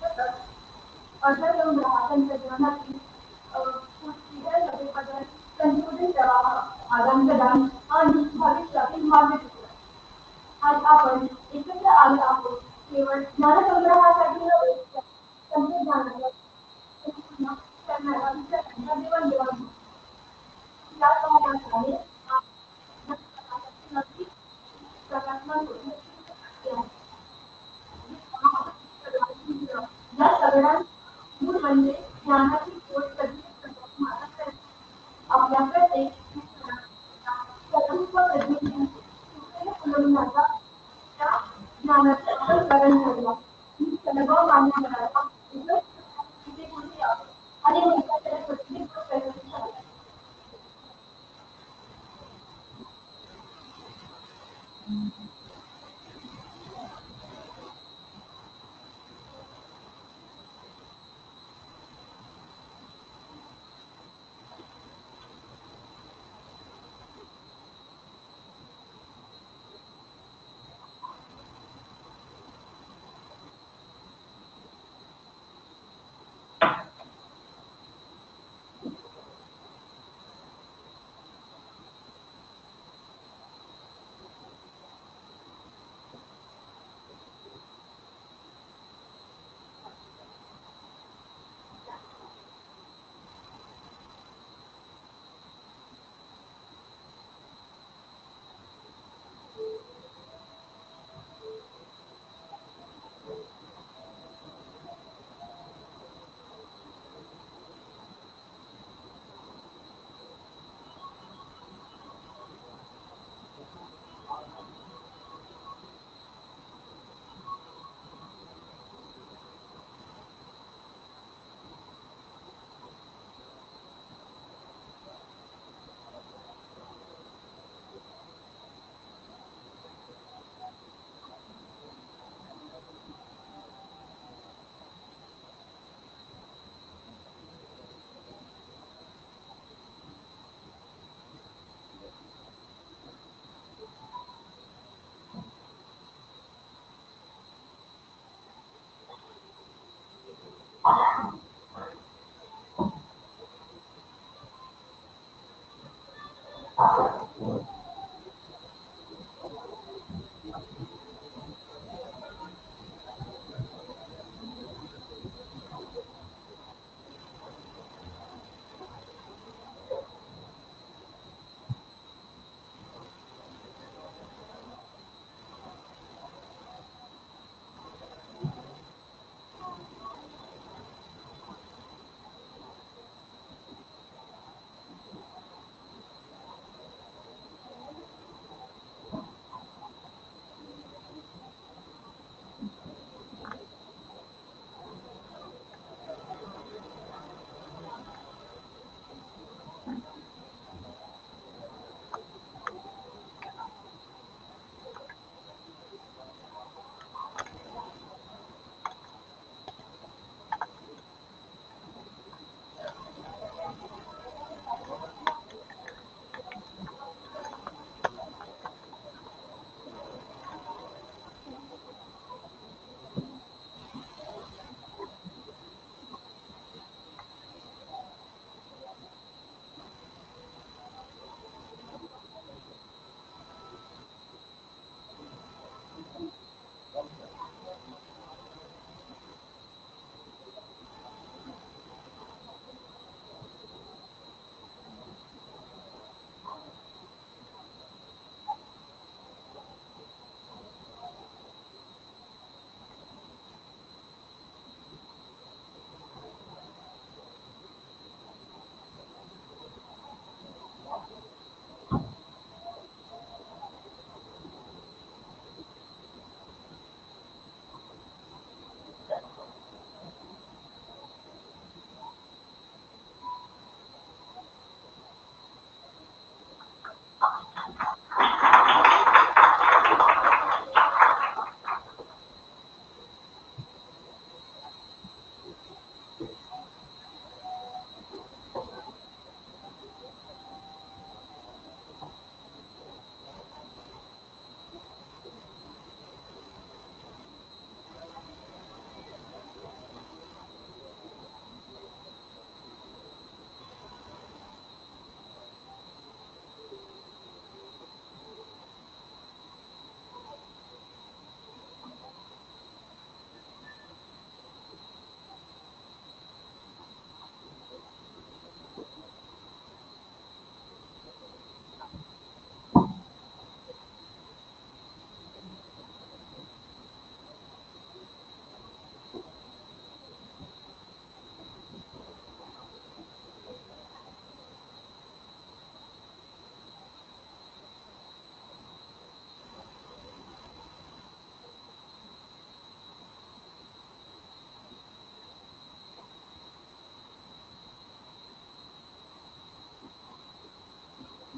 अशा घेऊन त्यांच्या जीवनातील पुढे बदल संस्कृती प्रवाह आदान प्रदान आणि भविष्यातील मार्ग आज आपण एकत्र आलो आहोत केवळ ज्ञानसंग्रहासाठी नव्हे तर तंत्रज्ञानाला पूर्ण करणारा विचारांचा देवाणघेवाण या समाजाद्वारे नक्कीच सकारात्मक होईल. या सगळ्या मूळ म्हणजे ज्ञानाची पोच कधी महाराष्ट्रात आपल्या प्रत्येक सर्वस्व प्रज्ञेने शिवसेने फुलवण्याचा त्या ज्ञानाचा अनुकरण ठरला. ही सर्व मान्य करायला तिथे कुठे आणि त्याच्या प्रत्येक गोष्ट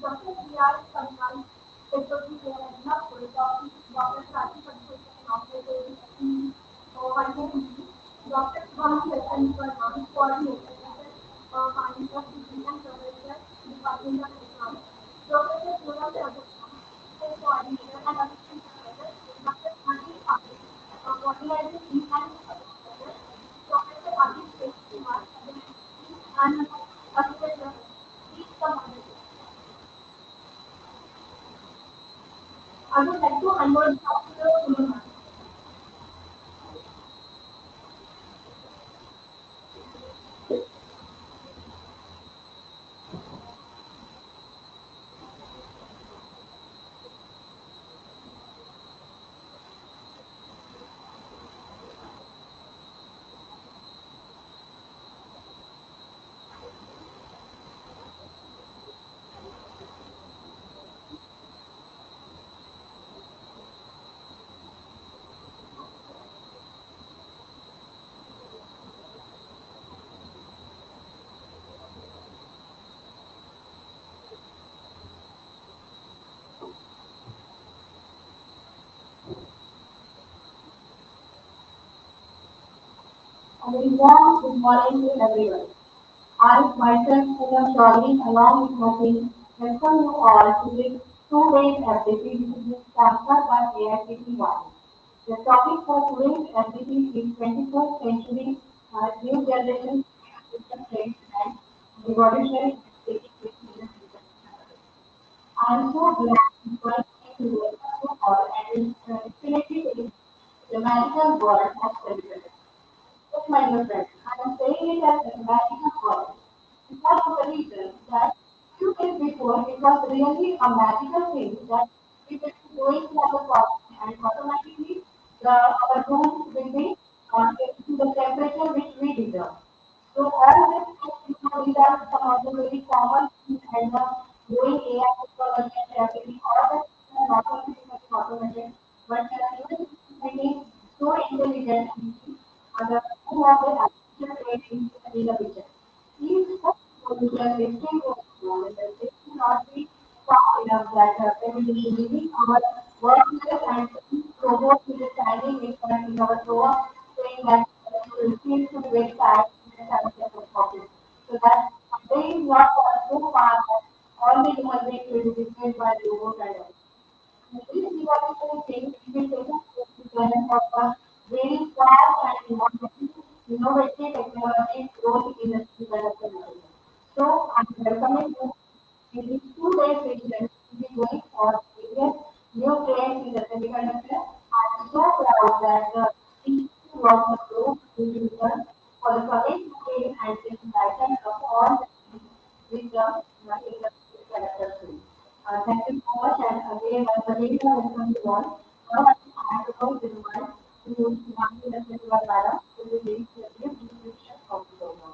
Dr. B.R. Sankan, Deputy Nagpur, Dr. Prati Padhukar, Dr. Vani Verma, Coordinator, Finance of Teaching and Professor, Department of Economics, Professor Pooram Prabhupada, Coordinator and Assistant Professor, Dr. Mani Patil, Coordinator and Professor, Professor Adit Kumar, and Assistant Professor. I would like to convert the a very warm good morning to everyone. I myself Poonam Chowdhury along with my team welcome you all to this two-day FDP which is sponsored by AICT Vani. The topic for today's FDP is 21st century new generation system trends and revolutionary activities in the future. I am so glad to welcome you all and infinity the magical world of celebration. Yes, my dear friend, I am saying it as a magical word because of the reason that few days before it was really a magical thing that we were going to have a coffee and automatically our room will be to the temperature which we deserve. So all this these are some of the very common things and the growing AI technology and everything. All the things are not only becoming automated, but they are even becoming so intelligent and who have the artificial creativity in the picture. These solutions is still going on and they will not be far enough that they will be leaving our workplace and robots will be standing in our door saying that you seem to be very tired and have a of coffee. So that they is not so far that all the human beings will be replaced by the robot and all. This evolutionary change will take us to the development of a very fast and innovative technology growth in the development. So I'm welcoming you in this two-day session to be going for various new trends in the semiconductor. I'm so proud that the Institute was the group distributor for the coming day and this lighten up all the things with the semiconductor field. Thank you so much and again once again welcome you all. Now I have to go with my to Vani Madam who will give a brief description of the program.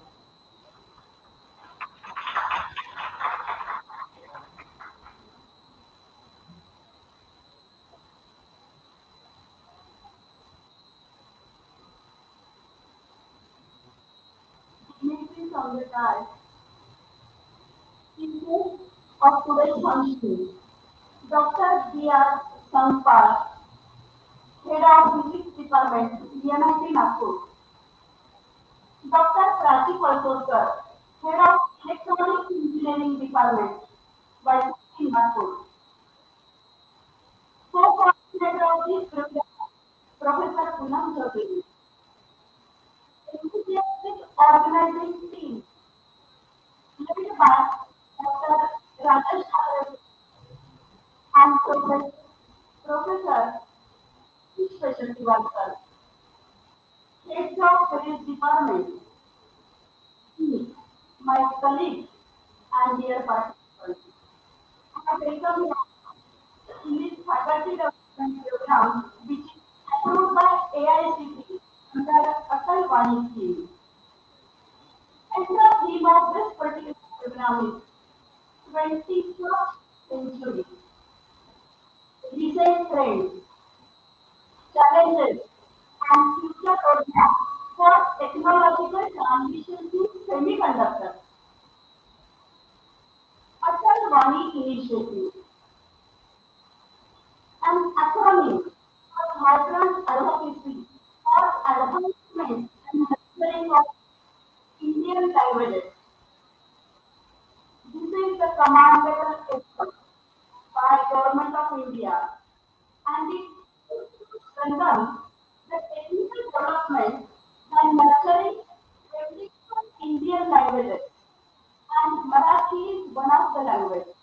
Dignitaries on the dais, speakers of today's function, Dr. B.R. Sankar, Head of Physics Department, CNIT Nagpur, Dr. Prati Palkar, Head of Electronics Engineering Department, YCT Nagpur, Co-coordinator of this program, Professor Poonam Chowdhury, enthusiastic organizing team, led by Dr. Rajesh and Professor Specialty Worker, Heads of Police Department, me, my colleagues, and dear participants. I welcome you in this faculty development program, which is approved by AICT under Atal Vani scheme. And the theme of this particular program is 21st century, recent trends, challenges, and future roadmap for technological transition to semiconductors. Vani initiative, an acronym for Vibrant Advocacy for Advancement and Nurturing of Indian Languages. This is the commendable effort by Government of India and it aims to strengthen the technical development by nurturing critical Indian languages and Marathi is one of the languages.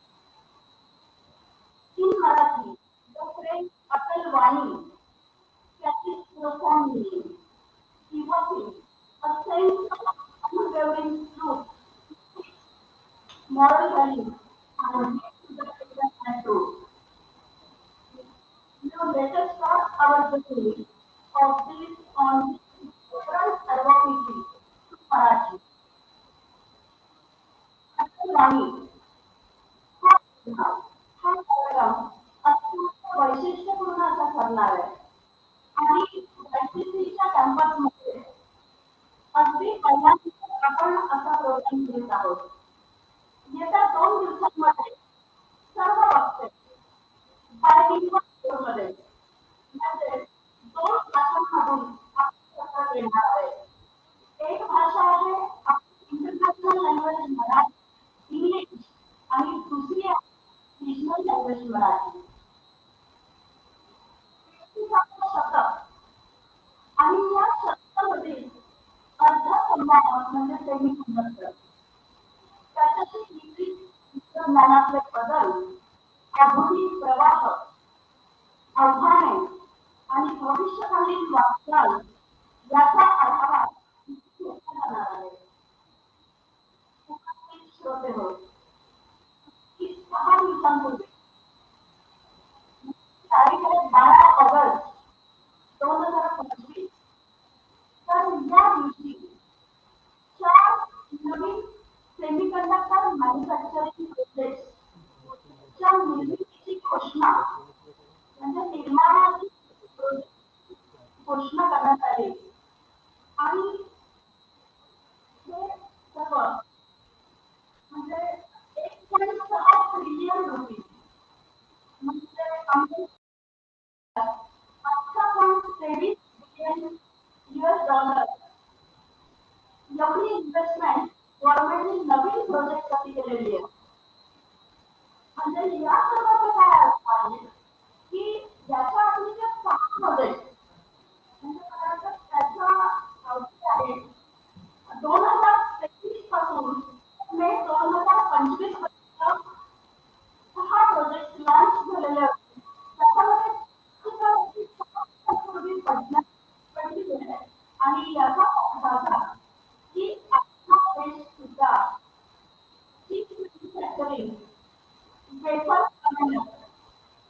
In Marathi, the phrase Atal Vani carries profound meaning, evoking a sense of unwavering truth, moral values, and to the freedom and truth. Now let us start our journey of this on different advocacy to Marathi. Atal Vani हा कार्यक्रम अत्यंत वैशिष्ट्यपूर्ण असा ठरणार आहे आणि एचसीसीच्या कॅम्पसमध्ये अगदी पहिल्यांदा आपण असा प्रोग्राम घेत आहोत. येत्या 2 दिवसांमध्ये सर्व वक्ते बायलिंग्वल मध्ये म्हणजे 2 भाषांमधून आपली सत्ता देणार आहे. एक भाषा आहे आपली इंटरनॅशनल लँग्वेज मराठी इंग्लिश आणि दुसरी आहे रिजनल लँग्वेज मराठी. शतक आणि या शतकामध्ये अर्धसंवाहक म्हणजे सेमीकंडक्टर त्याच्याशी निगडीत तंत्रज्ञानातले बदल, आधुनिक प्रवाह, आव्हाने आणि भविष्यकालीन वाटचाल याचा आढावा घेतला जाणार आहे. उपस्थित श्रोते हो, की 6 दिवसांपूर्वी तारीख आहे 12 ऑगस्ट 2025 तर या दिवशी 4 नवीन सेमीकंडक्टर मॅन्युफॅक्चरिंग प्रोजेक्ट्सच्या निर्मितीची घोषणा म्हणजे निर्माणाची घोषणा करण्यात आली आणि हे सर्व म्हणजे 1.6 ट्रिलियन रुपये म्हणजे 18.23 बिलियन US डॉलर एवढी इन्व्हेस्टमेंट गव्हर्नमेंटने नवीन प्रोजेक्टसाठी केलेली आहे. म्हणजे या सर्वांचा काय अर्थ आहे की याच्या आधी जे 6 प्रोजेक्ट म्हणजे खरं तर त्याचा अवधी आहे 2023 पासून मे 2025 पर्यंत 6 प्रोजेक्ट लॉन्च झालेले होते. त्याच्यामध्ये पूर्वी पडली आहे आणि याचा अर्थ असा की आपला देश सुद्धा चीप मॅन्युफॅक्चरिंग वेफर बनवणं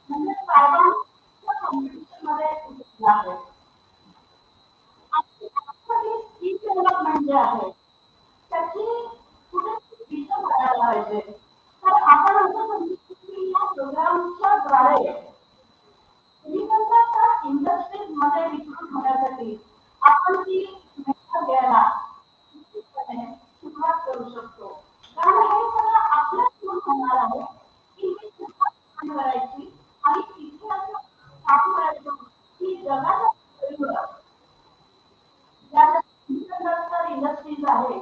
म्हणजे साहेबांच्या कॉम्पिटिशनमध्ये उतरला आहे. आपली स्किल डेव्हलपमेंट जे आहे त्याची कुठे दिशा बघायला पाहिजे. तर आपण असं समजतो की या प्रोग्रामच्या द्वारे सेमीकंडक्टर इंडस्ट्रीजमध्ये रिक्रूट होण्यासाठी आपण ती मेहनत घ्यायला निश्चितपणे सुरुवात करू शकतो. कारण हे सगळं आपल्याच होणार आहे की ही सुरुवात छान करायची आणि तिथे असं काम करायचं की जगाच्या ज्या सेमीकंडक्टर इंडस्ट्रीज आहे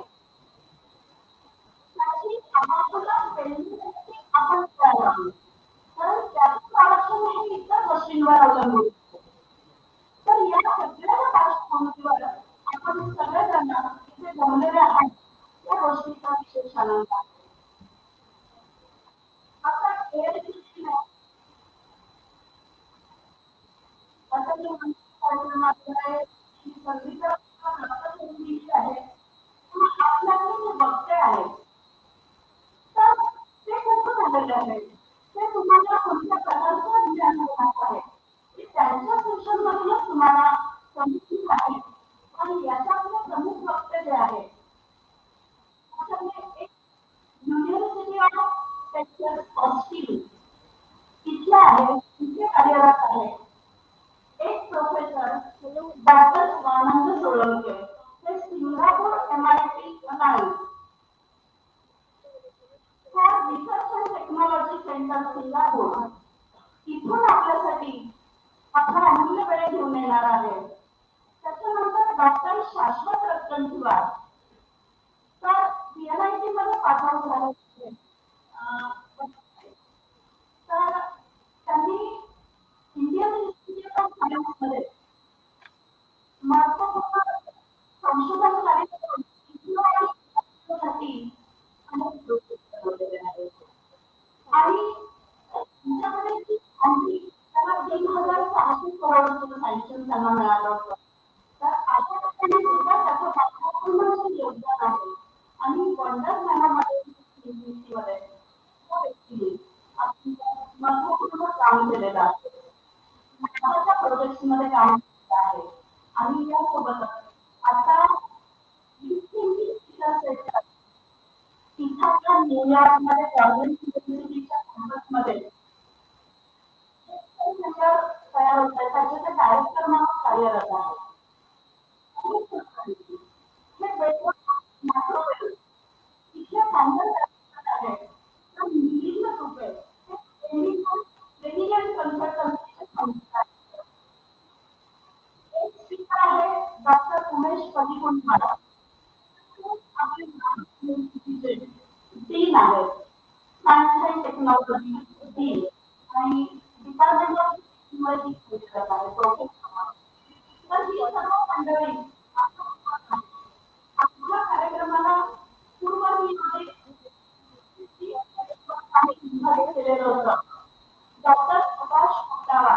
त्याची आपापला पेरणीसाठी आपण करायला हवी. कारण त्याचं आरक्षण हे इतर गोष्टींवर अवलंबून असते. तर या सगळ्या पार्श्वभूमीवर आपण सगळेजण इथे जमलेले आहात या गोष्टीचा विशेष आनंद आहे. आता एअर आता मी कार्यक्रमाद्वारे ही संधी तर प्राप्त करून दिली आहे. पण आपल्याकडे जे वक्ते आहेत तर ते कसं झालेलं आहे ते तुम्हाला कोणत्या प्रकारचं ज्ञान देणार आहे ते त्यांच्या सेशनमधूनच तुम्हाला समजून आहे. आणि याच्यातले प्रमुख वक्ते जे आहेत त्याच्यातले एक युनिव्हर्सिटी ऑफ टेक्सास ऑस्टिन इथले आहे इथे कार्यरत आहे एक प्रोफेसर डॉक्टर स्वानंद सोळंके ते Singapore MIT alliance for research and technology centre Singapore इथून आपल्यासाठी आपला अमूल्य वेळ घेऊन येणार आहे. त्याच्यानंतर डॉक्टर शाश्वत रतनशिवार तर पीएनआयटी मध्ये पाठवून झालं. अं, तर त्यांनी इंडियन इन्स्टिट्यूट ऑफ सायन्समध्ये महत्वपूर्ण संशोधन कार्य करून इस्रो आणि साठी अनेक प्रोजेक्ट बनवलेले आहेत. आणि त्यांच्यामध्ये जी फंडिंग त्याला 3,600 करोड सँक्शन त्यांना मिळालं होतं. तर अशा ठिकाणी सुद्धा त्याचं महत्वपूर्ण जे योगदान आहे आणि वंडर मॅनामध्ये निर्मितीमध्ये त्या व्यक्तीने आपलं महत्वपूर्ण काम केलेलं आहे. महत्वाच्या प्रोजेक्ट्समध्ये काम केलेलं आहे. आणि यासोबतच आता तिथल्या न्यूयॉर्कमध्ये गव्हर्नमेंट युनिव्हर्सिटीच्या कॅम्पसमध्ये सेंटर तयार होत आहे. त्याचे ते डायरेक्टर म्हणून कार्यरत आहे. हे वेगवेगळ्या मायक्रोवेव्ह इथले सेंटर आहे. तर मिलिंद रुपये हे ट्रेनिंग अँड कन्सल्टन्सीचे संस्था आहे. एक स्पीकर आहे डॉक्टर उमेश पलिकुंडवार आपले युनिव्हर्सिटीचे डीन आहेत. सायन्स अँड टेक्नॉलॉजी डीन आणि डिपार्टमेंट ऑफ टेक्नॉलॉजी करत आहे प्रोफेसर. तर ही सर्व मंडळी आपल्या कार्यक्रमाला पूर्वनियोजित केलेलं होतं. डॉक्टर सुभाष कुटावा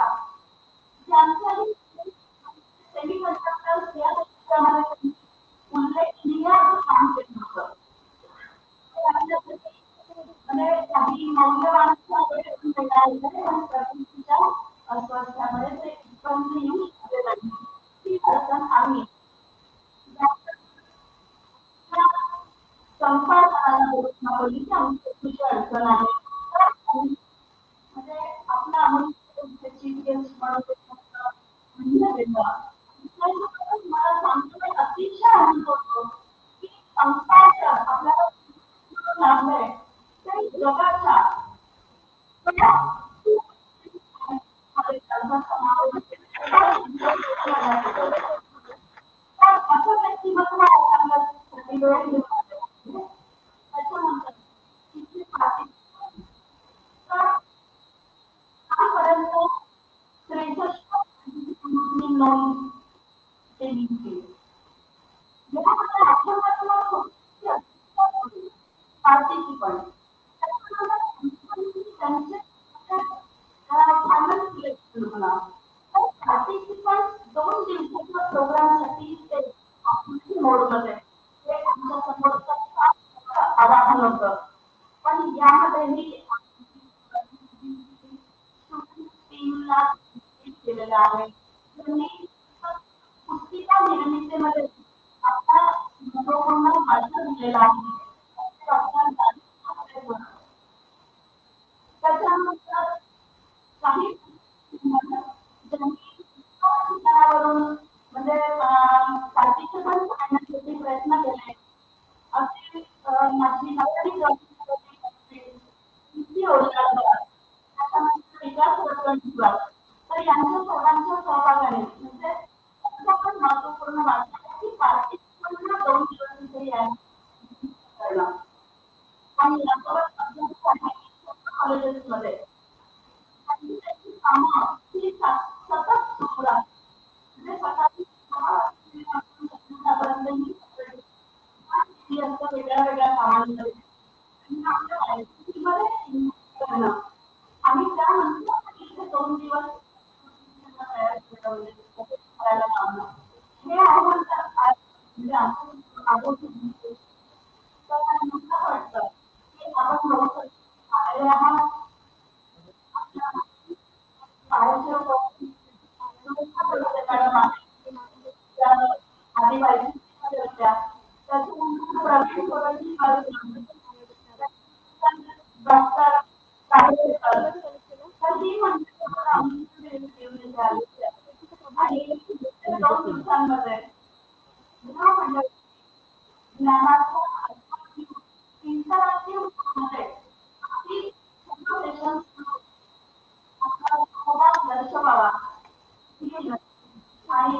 यांचंही सेमीकंडक्टर्स या क्षेत्रामध्ये उल्लेखनीय काम केलं होतं. ते आपल्यासाठी म्हणजे काही मौल्यवान वेळ मिळाले आणि प्रकृतीच्या अस्वास्थ्यामुळे ते इथपर्यंत येऊ शकले नाही. ती अडचण आम्ही संपादनाला बोलली की आमची अतिशय अडचण आहे. तर म्हणजे आपला अमूल्य चीफ गेस्ट म्हणून म्हणलं गेलं. त्याच्यासोबतच मला सांगतो अतिशय आनंद होतो की संपादक आपल्याला लाभलंय ते जगाच्या असं व्यक्तिमत्व साठी वेळ घेऊन त्याच्यानंतर तिथे तर आजपर्यंत 63 नोंद केली गेली. यामध्ये आठवड्यातून पार्टिसिपंट त्यांचे फायनल सिलेक्शन होणार. तर पार्टिसिपंट 2 दिवसाच्या प्रोग्रामसाठी ते मोडमध्ये हे आमच्या समोरचं आवाहन होतं. पण यामध्ये मी टीमला केलेलं आहे. त्यांनी पुस्तिका निर्मितीमध्ये आपला महत्वपूर्ण भाषण दिलेलं आहे. त्याच्यानंतर काही ज्यांनी ठिकाणावरून म्हणजे पार्टिसिपंट करण्यासाठी प्रयत्न केले. अशी माझी नवीन त्याच्यानंतर विकास रतनशिवार तर यांच्या सर्वांच्या सहभागाने म्हणजे त्यांचा पण महत्वपूर्ण वाटा आहे की पार्टिसिपंटला 2 दिवस इथे यायला करणं. आणि यासोबत अभ्यास कॉलेजेसमध्ये आणि त्याची कामं ही सतत सुरू राहतात. म्हणजे सकाळी 6 वाजल्यापासून संध्याकाळपर्यंत ही असतं वेगळ्या वेगळ्या कामांमध्ये आणि आपल्या आयसीटीमध्ये इन्व्हेस्ट करणं आणि त्यानंतर इथे 2 दिवस तयार केलं म्हणजे करायला लावणं. हे आव्हान तर आज म्हणजे आपण आजही तर मला वाटतं की आपण लवकर आलेले आहात. शाळेच्या मॅडम आदिवासी होत्या. त्याच्यानंतर प्रवीण सोबतची डॉक्टर काढेकर तर ही म्हणजे आमची घेऊन आली आणि 2 दिवसांमध्ये ह्या मंडळी ज्ञानाच्या इंटरॅक्टिव्ह मध्ये दर्शवावा आणि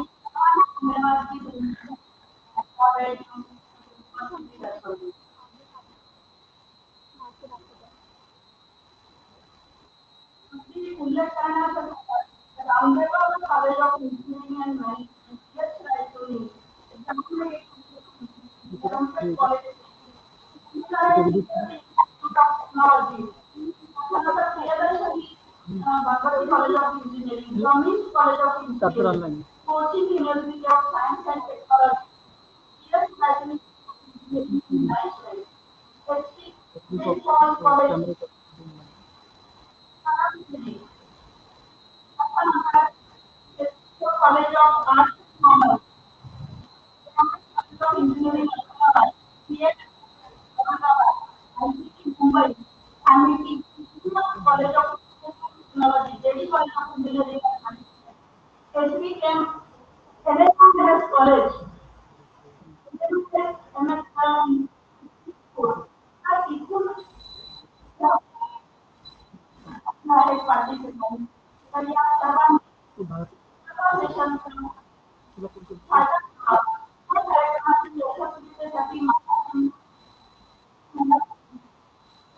उल्लेख करण्याचा Ramdev college of engineering and management Yash Raisoni college technology Vani College of Engineering, Vani College of Engineering, Kochi University of Science and Technology, Yes National Engineering, HC College, College of Arts and Commerce, College of Engineering, CH IIT Mumbai, MIT, College of Technology, Delhi College of Engineering, SBM, NSS College, NSS, MS, एकूण आहेत participants. तर या सर्वांनी देशांचा यशस्वीतेसाठी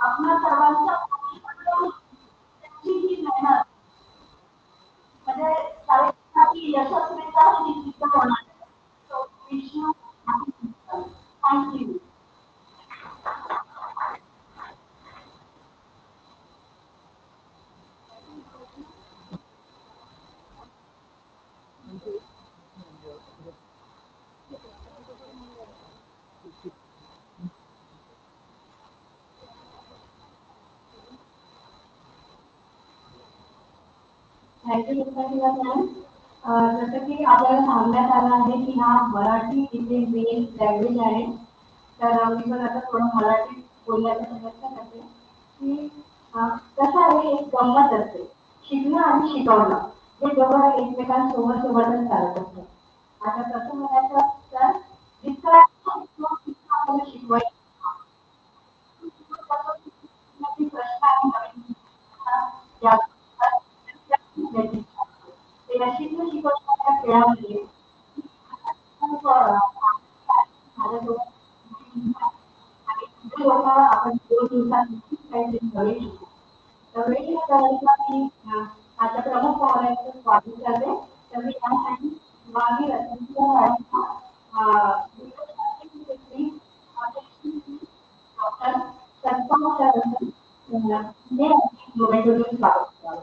आपणा सर्वांच्या त्यांची ही मेहनत म्हणजे कार्यक्रमाची यशस्वीता ही निश्चित होणार आहे. So, wish you happy Easter. Thank you. Thank you ma'am. जसं की आपल्याला सांगण्यात आलं आहे की हा मराठी इथे मेन लँग्वेज आहे. तर मी पण आता थोडं मराठी बोलण्याचा प्रयत्न करते की कसं आहे एक गंमत असते. शिकणं आणि शिकवणं हे दोघं एकमेकांसोबत सोबतच चालत असतं. आता कसं म्हणायचं तर जितकं आपण शिकतो तितकं आपल्याला शिकवायचं प्रश्न आहे नवीन या ते शिकून शिकवण्याच्या खेळामध्ये खूप आपण 2 दिवसात काहीतरी नवीन शिकू. तर वेळ करायचा मी आता प्रमुख पाहुण्यांचं स्वागत करते. तर मी त्यासाठी मागे डॉक्टर सत्ता स्वागत करावं.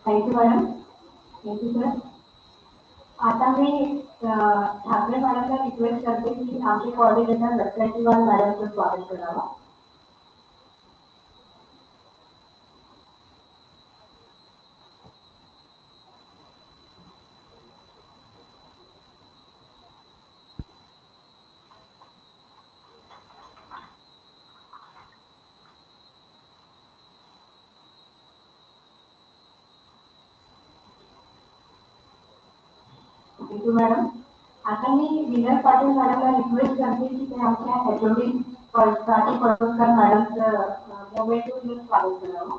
Thank you madam. Thank you sir. आता मी ठाकरे मॅडमला रिक्वेस्ट करते की आमचे कोऑर्डिनेटर लक्षाची मॅडमचं स्वागत करावं. Thank you madam. आता मी विनय पाटील मॅडमला रिक्वेस्ट करते की ते आमच्या एचओडी साठी पडोळकर मॅडमचं मोमेंटून स्वागत करावं.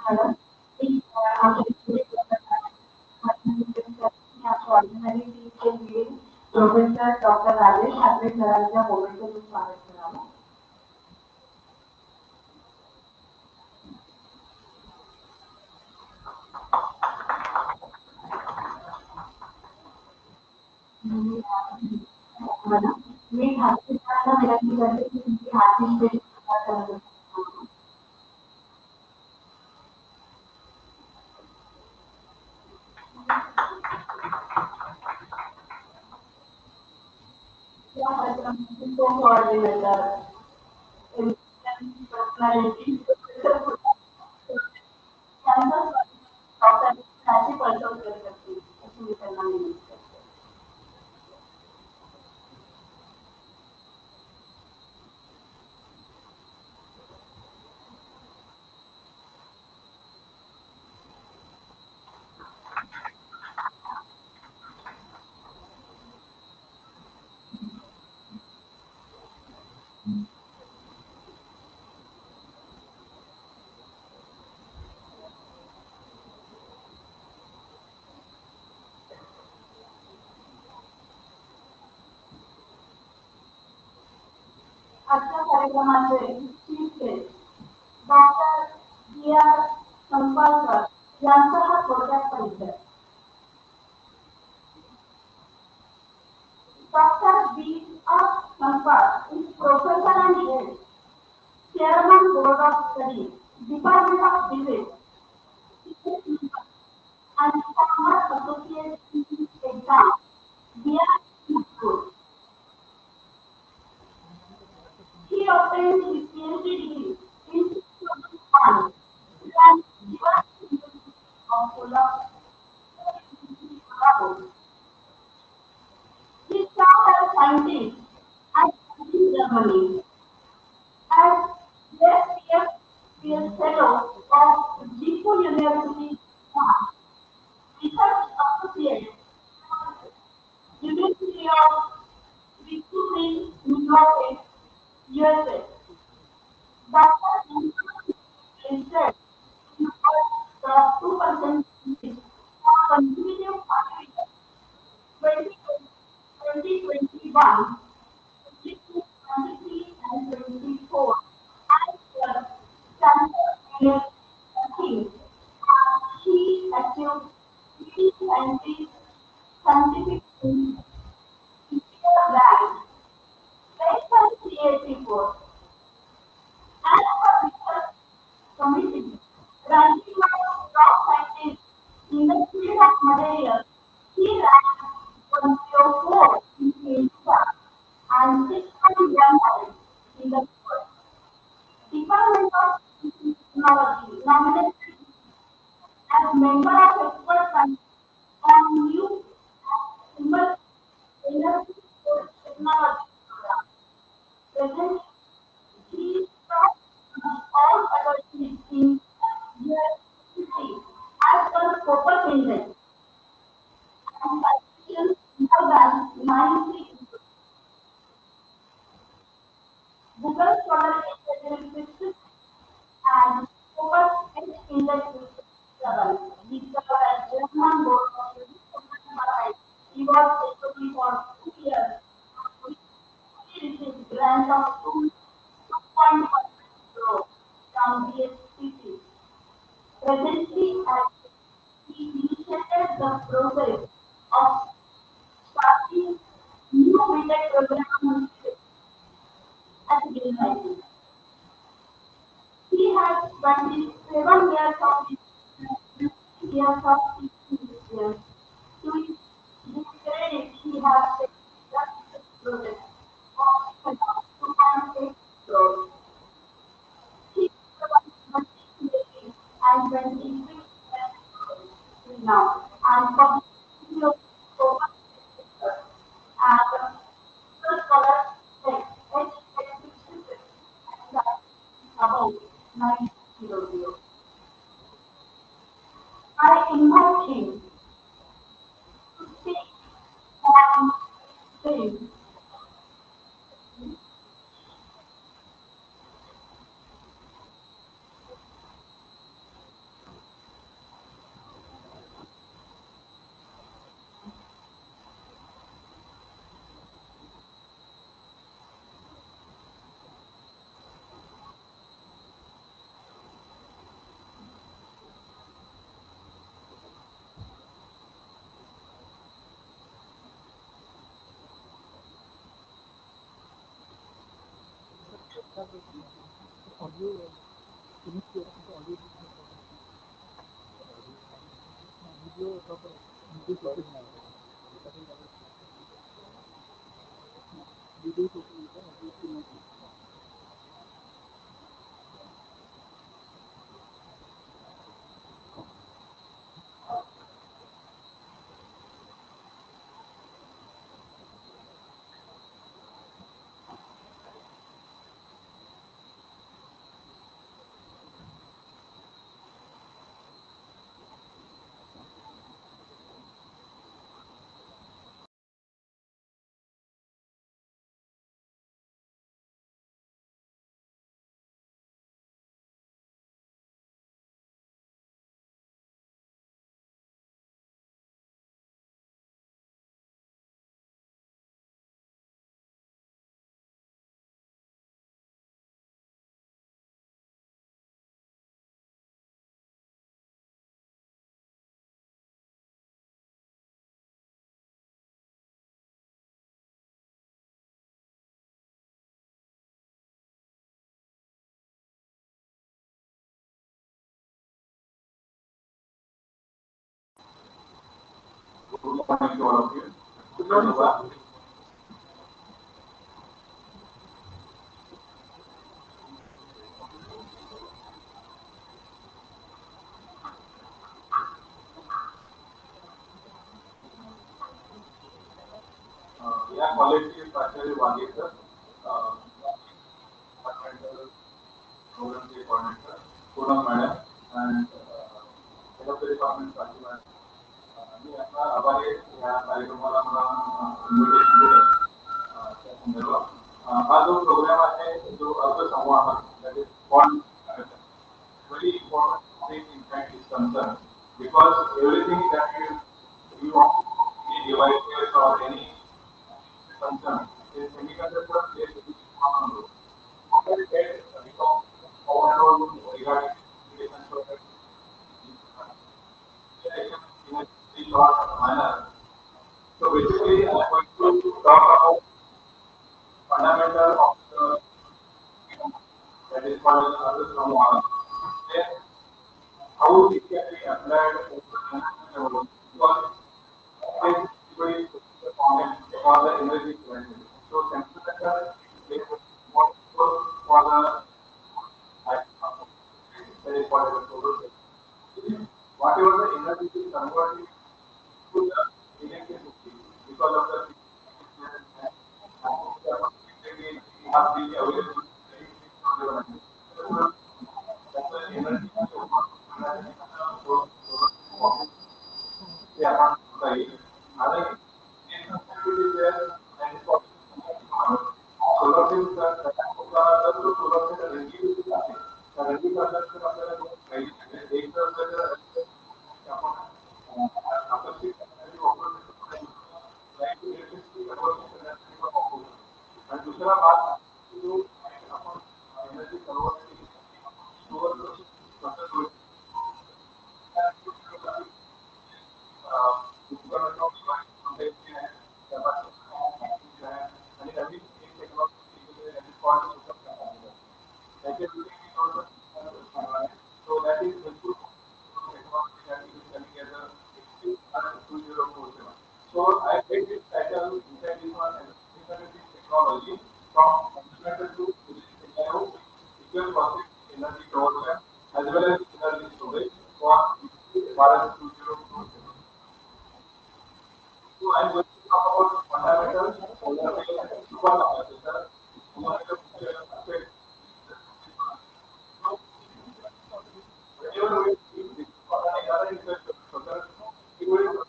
मॅडम ऑर्डिनरी टीमचे lead professor doctor Rajesh Thackeray सरांच्या मोमेंटून स्वागत करावं. मी हाती विनंती करते की तुमची हाती बेल या कार्यक्रमाची खूप वाढली जातात. पर्सनॅलिटी त्यांच्यासाठी पळसव करत असते अशी मी त्यांना विनंती करते. आजच्या कार्यक्रमाचे chief guest doctor B R Sampalkar यांचा हा थोडक्यात परिचय. Doctor B. R. Sampal is Professor and Head, Chairman Board of Studies, Department of Physics, and former Associate Exam, BR School. He obtained his PhD degree in 2001 from University of Colorado. He served as scientist at Germany as guest PhD Fellow of Deepu University, Research Associate, University of Wisconsin, Milwaukee, USA. Doctor listed in the top 2% for consecutive 2021, 2023, and 24. And Stanford University, she achieved 3 scientific rank, based on CAC course. As per research committee, ranking of top scientists in the field of materials, he ranked 104 in Asia and 601 in the world. Department of Technology nominated as member of expert panel on new emerging energy storage technology program. Presently, he is taught all faculties in university as per Scopus Index and citations more than 90 Google Scholar Index and Scopus H Index 7. He served as German Board of Education. He was faculty for 2 years. He received grant of 2.5 crore from BSCC. Presently, he initiated the process of starting new BTech program at university. He has 27 years of experience, years of teaching experience. To his credit, he has taken project of 2.8 crores. He was and 26 now and public and scholar about 900. I invite him to speak on stage. Good morning to all of you. Good morning, sir. Yeah, quality is actually Vani, sir. Uh, Departmental Program Coordinator, Poonam Madam, and head of the department, Sati Madam. मी आता आभारी आहे या कार्यक्रमाला मला invitation दिलं त्या संदर्भात हा जो प्रोग्राम आहे जो अर्थसंवाहन that is bond very important topic in fact is concerned because everything that you want any devices or any concern is semiconductor plays a big important role. After that, overall regarding communication so that in a very short manner. So basically, I am going to talk about fundamental of the that is called as the someone. Then how it can be applied at the national level because it is very common for the energy crisis. So semiconductor is more for the that is called as the solar cell. Whatever the energy is converted to the electricity because of the have been available that's the energy they are not the other is there and solar cells solar cell reduce reduce आपल्याला दोन पाहिजे एक तर आपण आकर्षित करण्यासाठी वापरू light electricity conversion करण्यासाठी पण वापरू आणि दुसरा भाग जो आपण एनर्जी कन्वर्ट स्टोअर कसं आणि नवीन एक technology so that is helpful technology that is coming as a 2047. So I take this title that is one alternative technology from fundamental to scenario equal process energy production as well as energy storage for Bharat 2047. So I'm going to talk about fundamentals, super capacitor, whenever we speak for any other infrastructure, it will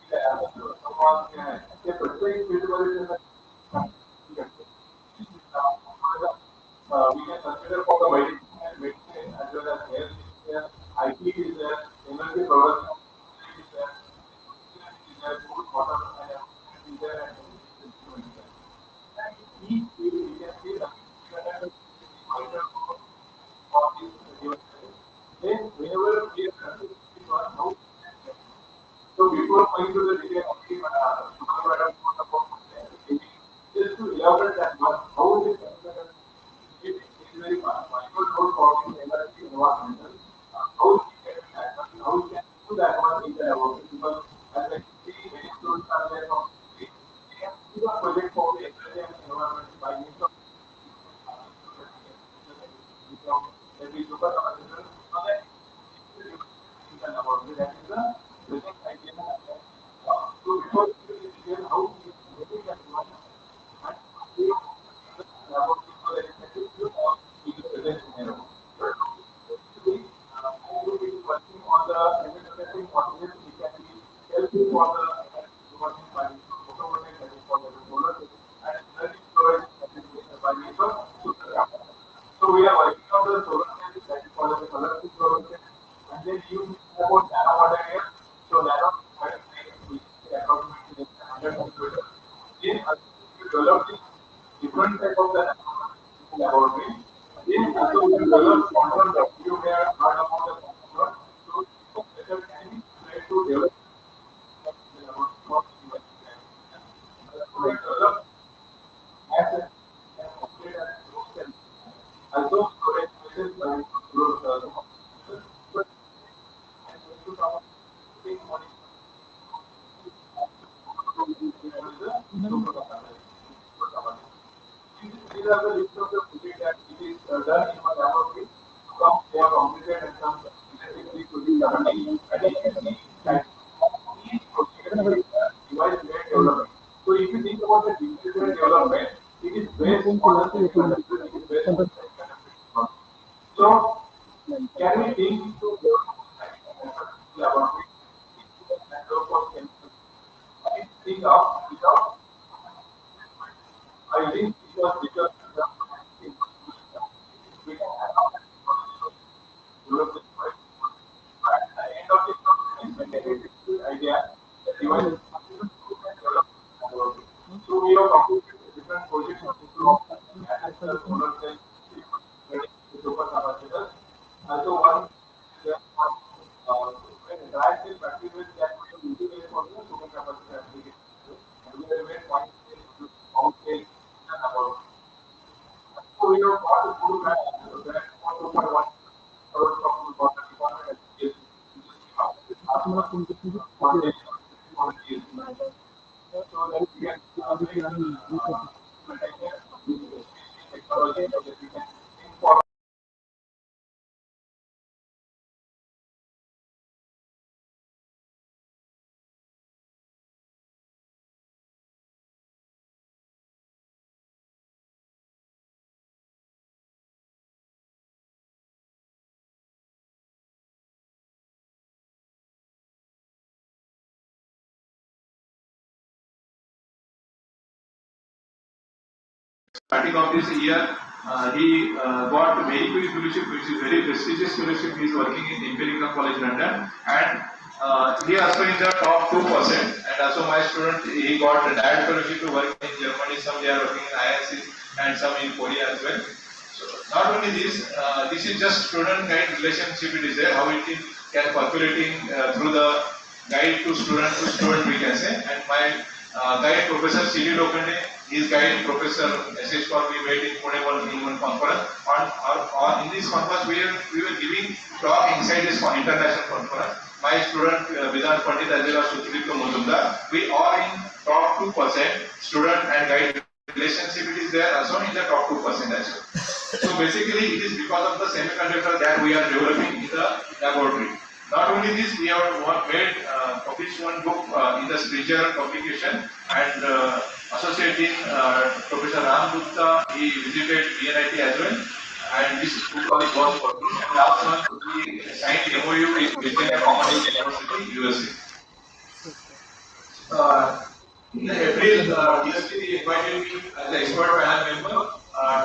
त्यामध्ये संवाद जे आहे ते प्रत्येक फील्डमध्ये we can consider for the medicine as well as health is there, IT is there, energy production is there, is there, food, water, and is there, and is there. And each field we can see the vital for this given. Then whenever we are considering one how so before going to the detail of the madam talked about this just to elaborate that one, how it is considered, it is very micro role for the energy environmental, how it can happen, how it can do that one in the laboratory, because as I see many students are there from the they can do the project for the energy and environment by means of every super capacitor, so that in the laboratory, that is the basic idea. So before we begin, how we are getting that one and we about people expected to be present in Europe. Basically, I will be working on the manufacturing process which can be helpful for the working by photovoltaic, that is for the solar, and energy storage that is by means of solar. So we are working on the solar cell that is for the colorful solar cell, and then you about nano material. So nano material which is approximately 100 millimeters. Then you develop the different type of the laboratory. Then also you develop quantum dot. You may have heard about the quantum dot. So method can be applied to develop the laboratory for so we develop as a complete as a also storage spaces by but I'm going to talk about one is the super capacity. These are the list of the project that it is done in my laboratory. Some they are completed and some recently projects are running. And you can see that each project is a device-led development. So if you think about the device-led development, it is based on the semiconductor, it is based on the semiconductor. So can we think to laboratory and low cost chemicals? I think of without I think it was because we can have develop the device. At the end of the process, when they get the idea, the device is developed. So we have completed different projects of battery cell, solar cell, super capacitors. Also one is when dry cell battery will that we have utilized for the super capacitor application. And we have made point cell, out cell, and about. So we have got the full grant, grant for 2.1 crores from the department of education. One day, one year. So that we can make technology so that we can think for starting of this year, he got very quick fellowship, which is very prestigious fellowship. He is working in Imperial College London, and he also in the top 2%. And also my student, he got a direct fellowship to work in Germany. Some they are working in IIC and some in Korea as well. So not only this, this is just student guide relationship. It is there how it is can percolating through the guide to student we can say. And my guide Professor C.D. Lokande, his guide Professor S.H. Kaur, we met in Pune in one conference. In this conference, we were giving talk inside this international conference. My student Vedant Pandit as well as Sutrito Muzumdar, we are in top 2% student and guide relationship. It is there also in the top 2% as well. So basically, it is because of the semiconductor that we are developing in the laboratory. Not only this, we have made published one book in the spiritual publication and associate in Professor Ram Gupta. He visited VNIT as well, and this book was published. And last month we signed MOU with Virginia Commonwealth University, USA. In April, DSP invited me as an expert panel member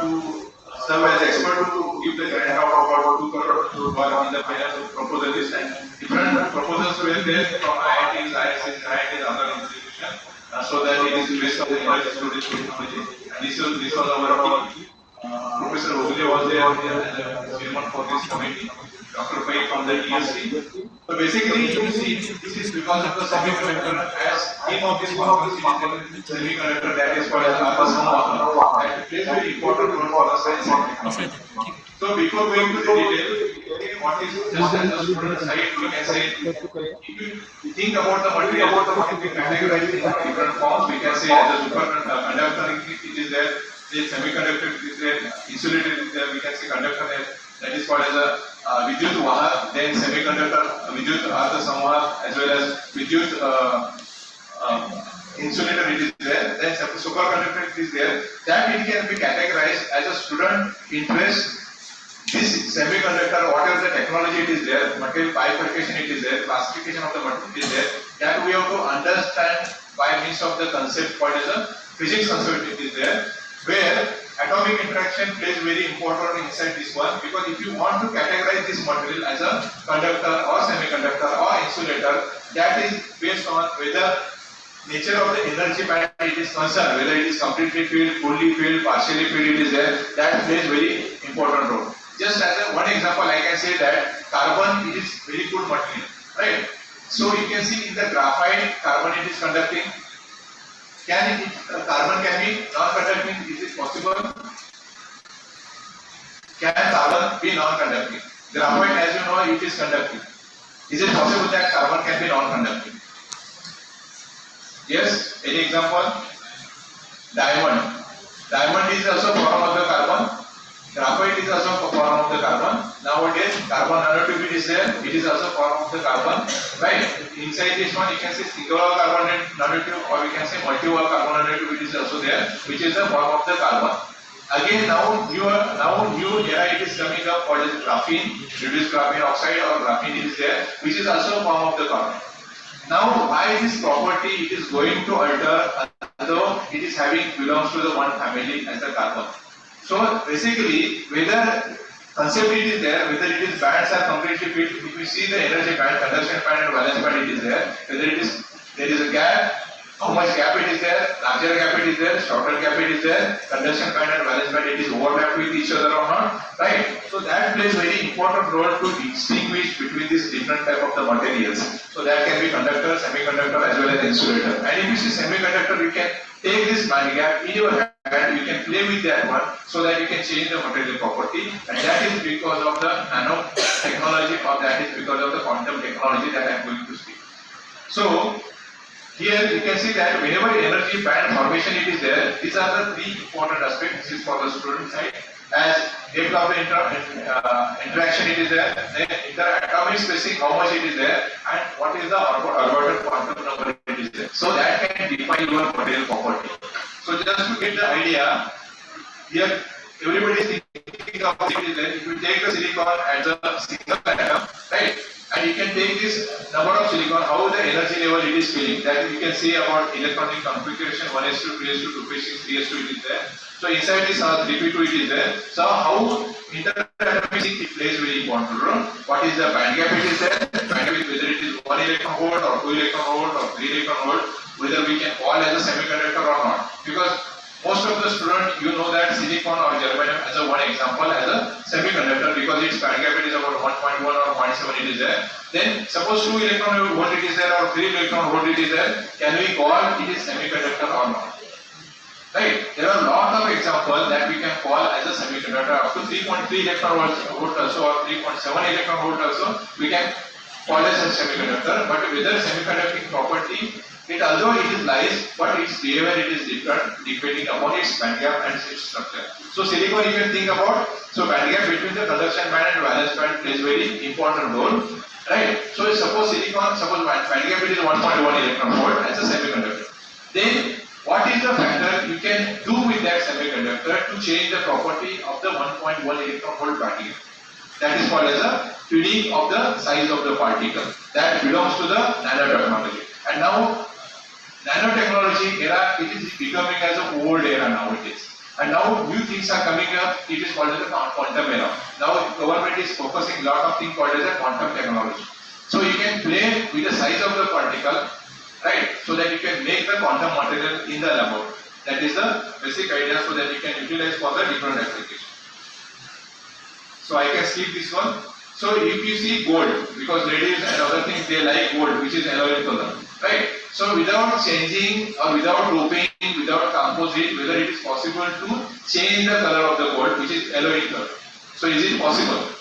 to serve as expert to give the grant of about 2 crore to work in the final proposal list, and different proposals were there from IITs, ISS, IITs, other institutions, so that it is based on the energy storage technology. And this was our team. Professor Ogule was there as a chairman for this committee. Dr. Pai from the ESC. So basically, you see, this is because of the semiconductor. As theme of this conference is semiconductor, that is called as Atal. That plays very important role for the science and technology. So before going to the detail, what is just as a student side, we can say, if you think about the material, it can be categorized in different forms. We can say as a superconductor, it is there. The semiconductor is there, insulator is there. We can say conductor that is called as a vidyut vahak, then semiconductor, vidyut artha samvahak, as well as vidyut insulator it is there, then superconductor it is there. That it can be categorized as a student interest. This semiconductor, whatever the technology it is there, material bifurcation it is there, classification of the material it is there, that we have to understand by means of the concept called as a physics concept it is there, where atomic interaction plays very important role inside this one, because if you want to categorize this material as a conductor or semiconductor or insulator, that is based on whether nature of the energy band it is concerned, whether it is completely filled, fully filled, partially filled it is there, that plays very important role. Just as one example, I can say that carbon is very good material, right? So you can see in the graphite, carbon it is conducting. Can it, carbon can be non-conducting? Is it possible? Can carbon be non-conducting? Graphite, as you know, it is conducting. Is it possible that carbon can be non-conducting? Yes. Any example? Diamond. Diamond is also form of the carbon. Graphite is also a form of the carbon. Nowadays, carbon nanotube is there. It is also form of the carbon. Right? Inside this one, you can say single carbon nanotube, or we can say multi-wall carbon nanotube. It is also there, which is a form of the carbon. Again, now new era it is coming up called as graphene, reduced graphene oxide or graphene is there, which is also a form of the carbon. Now, why this property it is going to alter, although it is belongs to the one family as the carbon. So basically, whether concept it is there, whether it is bands are completely filled, if you see the energy band, conduction band and valence band it is there, whether there is a gap, how much gap it is there, larger gap it is there, shorter gap it is there, conduction band and valence band it is overlapped with each other or not, right? So that plays very important role to distinguish between these different type of the materials. So that can be conductor, semiconductor as well as insulator. And if you see semiconductor, you can take this band gap in your hand, you can play with that one so that you can change the material property, and that is because of the nano technology, or that is because of the quantum technology that I am going to speak. So here you can see that whenever energy band formation it is there, these are the three important aspects. This is for the student side. As depth of the interaction it is there, then interatomic spacing how much it is there, and what is the orbital quantum number it is there. So that can define your material property. So just to get the idea, here everybody is thinking of it is there. If you take the silicon as a single atom, right? And you can take this number of silicon, how the energy level it is filling. That you can see about electronic configuration 1s2, 2s2, 2p6, 3s2 it is there. So inside this 3p2 it is there. So how interatomic it plays very important role. What is the band gap it is there? Band gap, whether it is 1 electron volt or 2 electron volt or 3 electron volt, whether we can call as a semiconductor or not. Because most of the students, you know that silicon or germanium as a one example as a semiconductor, because its band gap is about 1.1 or 0.7 it is there. Then suppose 2 electron volt it is there or 3 electron volt it is there, can we call it is semiconductor or not? Right? There are a lot of examples that we can call as a semiconductor. Up to 3.3 electron volt also or 3.7 electron volt also we can call as a semiconductor. But whether semiconducting property, it although it is lies, but its behavior it is different depending upon its band gap and its structure. So silicon you can think about, so band gap between the conduction band and valence band plays very important role, right? So suppose band gap it is 1.1 electron volt as a semiconductor. Then what is the factor you can do with that semiconductor to change the property of the 1.1 electron volt particle? That is called as a feeding of the size of the particle. That belongs to the nanotechnology. And now nanotechnology era, it is becoming as an old era nowadays. And now new things are coming up, it is called as a quantum era. Now government is focusing a lot of things called as a quantum technology. So you can play with the size of the particle, right? So that you can make the quantum material in the lab. That is the basic idea, so that you can utilize for the different application. So I can skip this one. So if you see gold, because ladies and other things they like gold, which is alloy color, right? So without changing or without doping, without composite, whether it is possible to change the color of the gold, which is alloy color. So is it possible?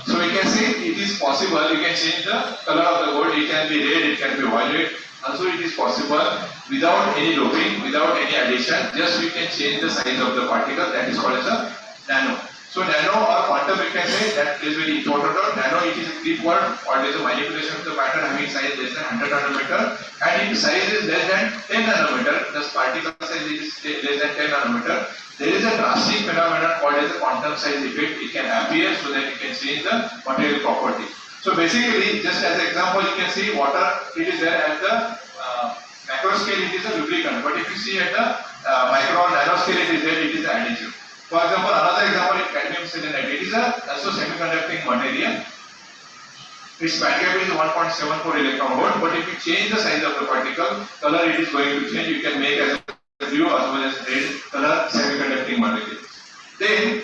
So we can say it is possible. You can change the color of the gold. It can be red, it can be violet. Also it is possible without any doping, without any addition. Just we can change the size of the particle. That is called as a nano. So nano or quantum, we can say that is very important. Nano, it is a Greek word, or it is a manipulation of the matter having size less than 100 nanometer, and if size is less than 10 nanometer, the particle size is less than 10 nanometer. There is a drastic phenomenon called as a quantum size effect. It can appear so that you can change the material property. So basically, just as an example, you can see water. It is there at the macro scale. It is a lubricant, but if you see at the micro or nano scale, it is there. It is additive. For example, another example is cadmium selenide. It is also semiconducting material. Its band gap is 1.74 electron volt. But if you change the size of the particle, color it is going to change. You can make as blue as well as red color semiconducting material. Then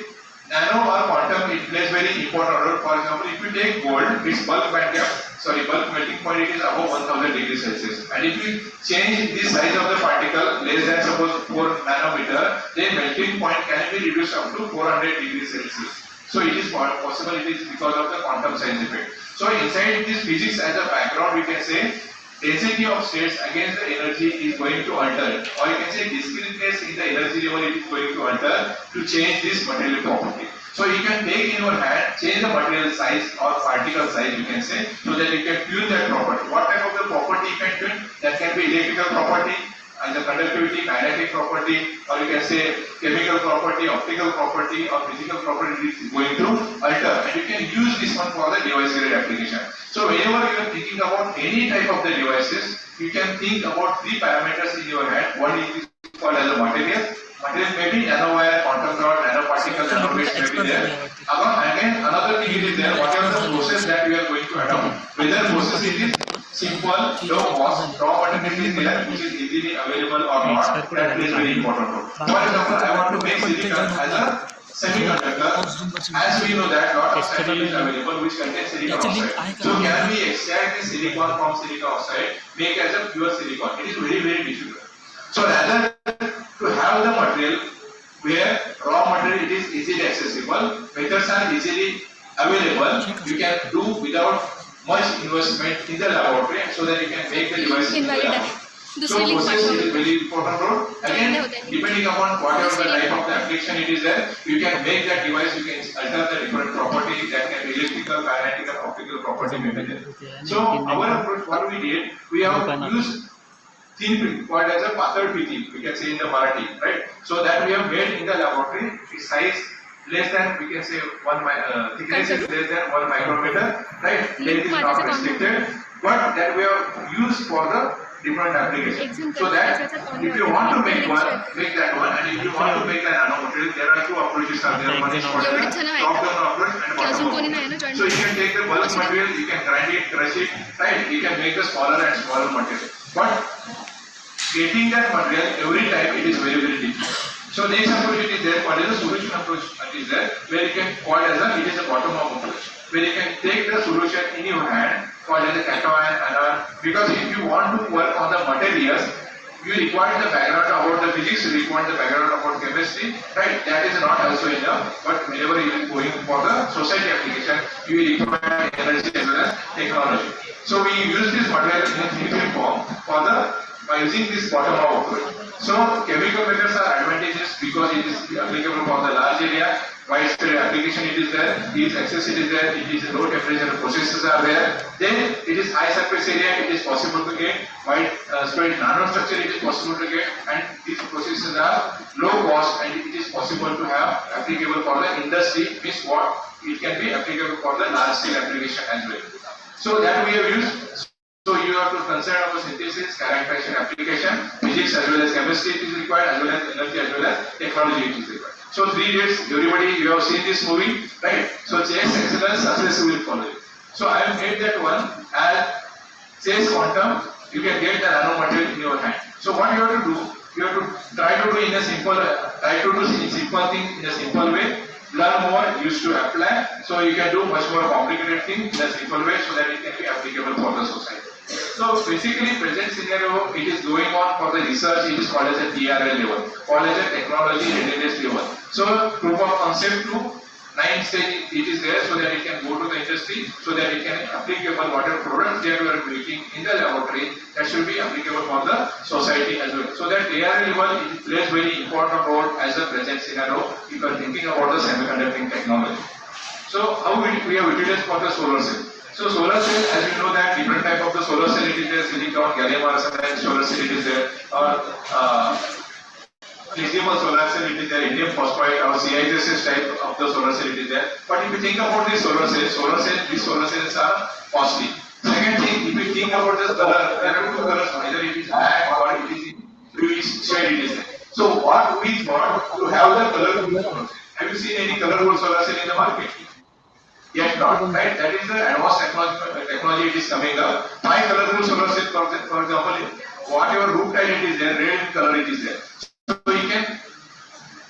nano or quantum, it plays very important role. For example, if you take gold, its bulk melting point, it is above 1000 degrees Celsius. And if you change the size of the particle less than suppose 4 nanometer, then melting point can be reduced up to 400 degrees Celsius. So it is possible. It is because of the quantum size effect. So inside this physics as a background, we can say density of states against the energy is going to alter, or you can say discreteness in the energy level it is going to alter to change this material property. So you can take in your hand, change the material size or particle size, you can say, so that you can tune that property. What type of the property you can tune? That can be electrical property, and the conductivity, magnetic property, or you can say chemical property, optical property, or physical property is going to alter, and you can use this one for the device grade application. So whenever you are thinking about any type of the devices, you can think about 3 parameters in your hand. One is called as a material. Material may be nanowire, quantum dot, nanoparticle, nanobits may be there. Again, another thing is there, whatever the process that we are going to adopt, whether process is simple, low cost, raw material is there, which is easily available or not, that plays very important role. For example, I want to make silicon as a semiconductor. As we know that lot of silicon is available which contains silicon oxide. So can we extract the silicon from silicon oxide, make as a pure silicon? It is very, very difficult. So rather to have the material where raw material it is easily accessible, methods are easily available, you can do without much investment in the laboratory, so that you can make the device in the lab. So process is very important role. Again, depending upon whatever the type of the application it is there, you can make that device, you can alter the different property that can be electrical, magnetic, optical property may be there. So our approach, what we did, we have used thin film called as a pathar PT, we can say in the Marathi, right? So that we have made in the laboratory, its size less than, we can say thickness is less than 1 micrometer, right? Length is not restricted, but that we have used for the different applications. So that if you want to make one, make that one, and if you want to make the nano material, there are 2 approaches are there. One is called the top-down approach and bottom-up approach. So you can take the bulk material, you can grind it, crush it, right? You can make the smaller and smaller material. But getting that material every time it is very, very difficult. So next approach it is there, what is the solution approach it is there, where you can call as a, it is a bottom-up approach, where you can take the solution in your hand, called as a cation, anion, because if you want to work on the materials, you require the background about the physics, you require the background about chemistry, right? That is not also enough, but whenever you are going for the society application, you require energy as well as technology. So we use this material in a 3-film form for the by using this bottom-up approach. So chemical methods are advantageous because it is applicable for the large area, widespread application it is there, its access it is there, it is low temperature processes are there, then it is high surface area, it is possible to get, widespread nanostructure it is possible to get, and these processes are low cost and it is possible to have applicable for the industry, means what? It can be applicable for the large scale application as well. So that we have used. So you have to consider about synthesis, characterization, application, physics as well as chemistry it is required, as well as energy as well as technology it is required. So 3 days, everybody, you have seen this movie, right? So chase excellence, success will follow you. So I have made that one as chase quantum, you can get the nano material in your hand. So what you have to do, You have to try to do in a simple, try to do simple thing in a simple way. Learn more, used to apply, so you can do much more complicated thing in a simple way, so that it can be applicable for the society. So basically, present scenario, it is going on for the research. It is called as a TRL level, called as a technology readiness level. So proof of concept to 9 stage it is there, so that it can go to the industry, so that it can applicable whatever products that we are making in the laboratory, that should be applicable for the society as well. So that TRL level, it plays very important role as a present scenario if you are thinking about the semiconducting technology. So how we have utilized for the solar cell. So solar cell, as you know that different type of the solar cell, it is there, silicon, gallium arsenide solar cell, it is there, or lithium solar cell, it is there, indium phosphide or CIGS type of the solar cell, it is there. But if you think about this solar cell, these solar cells are costly. Second thing, if you think about the color, there are two colors, either it is black or it is in bluish shade, it is there. So what we thought to have the colorful solar cell. Have you seen any colorful solar cell in the market? Yet not, right? That is the advanced technology it is coming up. My colorful solar cell, for example, whatever roof tile it is there, red color it is there. So you can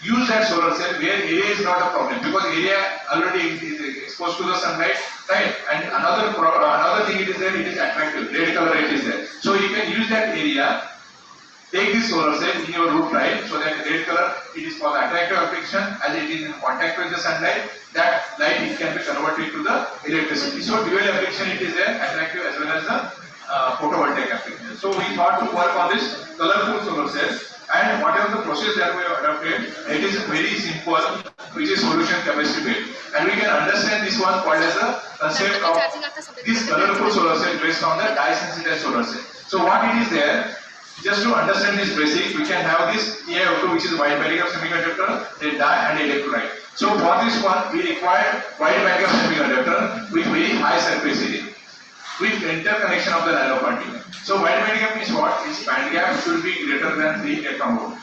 use that solar cell where area is not a problem, because area already is exposed to the sunlight, right? And another thing it is there, it is attractive, red color it is there. So you can use that area, take this solar cell in your roof tile, so that red color, it is for the attractive application, as it is in contact with the sunlight, that light it can be converted to the electricity. So dual application it is there, attractive as well as the photovoltaic application. So we thought to work on this colorful solar cell, and whatever the process that we have adopted, it is very simple, which is solution chemistry based, and we can understand this one called as a concept of this colorful solar cell based on the dye sensitized solar cell. So what it is there, just to understand this basic, we can have this TiO2, which is wide bandgap semiconductor, then dye and electrolyte. So for this one, we require wide bandgap semiconductor with very high surface area, with interconnection of the nanoparticle. So wide bandgap is what? Its bandgap should be greater than 3 electron volt.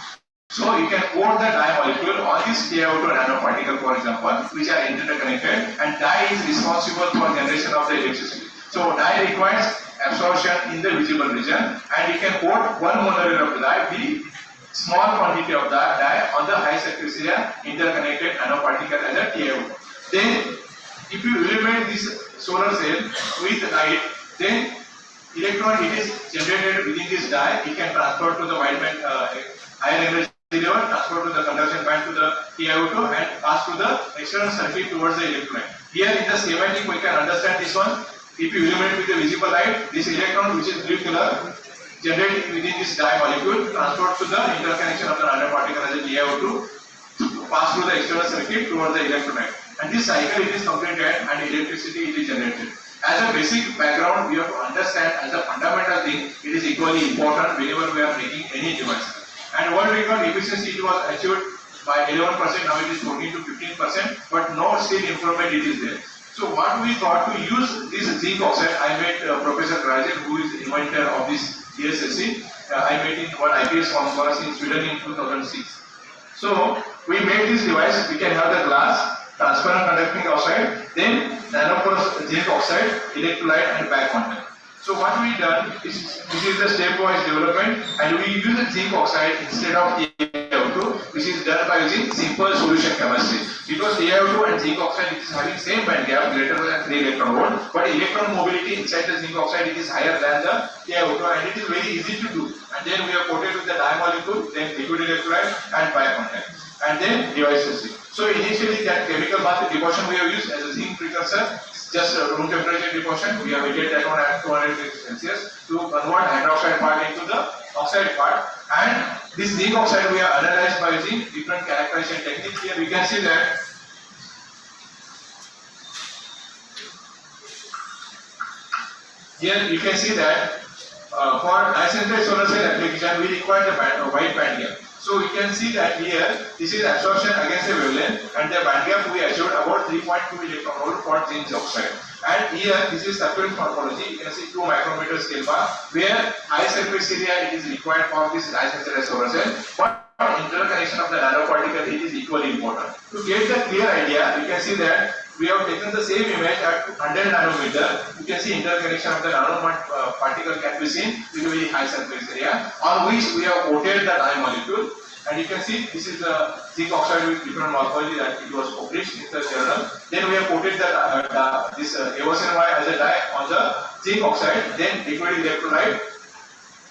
So you can coat the dye molecule on this TiO2 nanoparticle, for example, which are interconnected, and dye is responsible for generation of the electricity. So dye requires absorption in the visible region, and you can coat 1 molar of the dye, the small quantity of the dye on the high surface area interconnected nanoparticle as a TiO2. Then if you illuminate this solar cell with light, then electron it is generated within this dye, it can transfer to the wide band higher energy level, transfer to the conduction band to the TiO2 and pass to the external circuit towards the electrolyte. Here in the schematic we can understand this one. If you illuminate with the visible light, this electron which is blue color generated within this dye molecule transferred to the interconnection of the nanoparticle as a TiO2 to pass through the external circuit towards the electrolyte. And this cycle it is completed and electricity it is generated. As a basic background, we have to understand as a fundamental thing, it is equally important whenever we are making any device. And world record efficiency it was achieved by 11%, now it is 14 to 15%, but no still improvement it is there. So what we thought to use this zinc oxide, I met Professor Rajan, who is inventor of this DSSC. I met in one IPS conference in Sweden in 2006. So we made this device, we can have the glass, transparent conducting oxide, then nanoporous zinc oxide, electrolyte and back contact. So what we done is, this is the stepwise development, and we use the zinc oxide instead of TiO2, which is done by using simple solution chemistry. Because TiO2 and zinc oxide it is having same band gap greater than 3 electron volt, but electron mobility inside the zinc oxide it is higher than the TiO2, and it is very easy to do. And then we have coated with the dye molecule, then liquid electrolyte and back contact, and then device testing. So initially that chemical mass deposition we have used as a zinc precursor, just room temperature deposition, we have heated that one at 200 degrees Celsius to convert hydroxide part into the oxide part, and this zinc oxide we have analyzed by using different characterization techniques. Here we can see that for dye-sensitized solar cell application we require the wide band gap. So we can see that here, this is absorption against the wavelength, and the band gap we achieved about 3.2 electron volt for zinc oxide. And here, this is surface morphology. You can see 2 micrometer scale bar, where high surface area it is required for this dye-sensitized solar cell, but interconnection of the nanoparticle it is equally important. To get the clear idea, you can see that we have taken the same image at 100 nanometer. You can see interconnection of the particle can be seen with a very high surface area, on which we have coated the dye molecule. And you can see this is the zinc oxide with different morphology that it was published in the journal. Then we have coated this AOSNY as a dye on the zinc oxide, then liquid electrolyte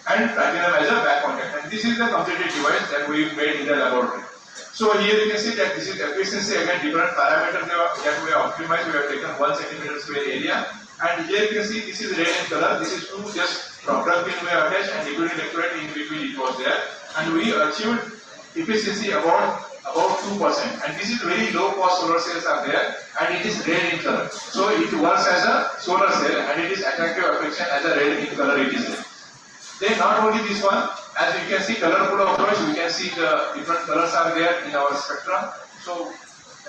and platinum as a back contact. And this is the completed device that we made in the laboratory. So here you can see that this is efficiency, again different parameters that we have optimized. We have taken 1 centimeter square area, and here you can see this is red in color. This is two just drug pin we have attached and liquid electrolyte in between it was there, and we achieved efficiency about 2%. And this is very low cost solar cells are there, and it is red in color. So it works as a solar cell, and it is attractive affection as a red in color it is there. Then not only this one, as you can see colorful approach, we can see the different colors are there in our spectrum. So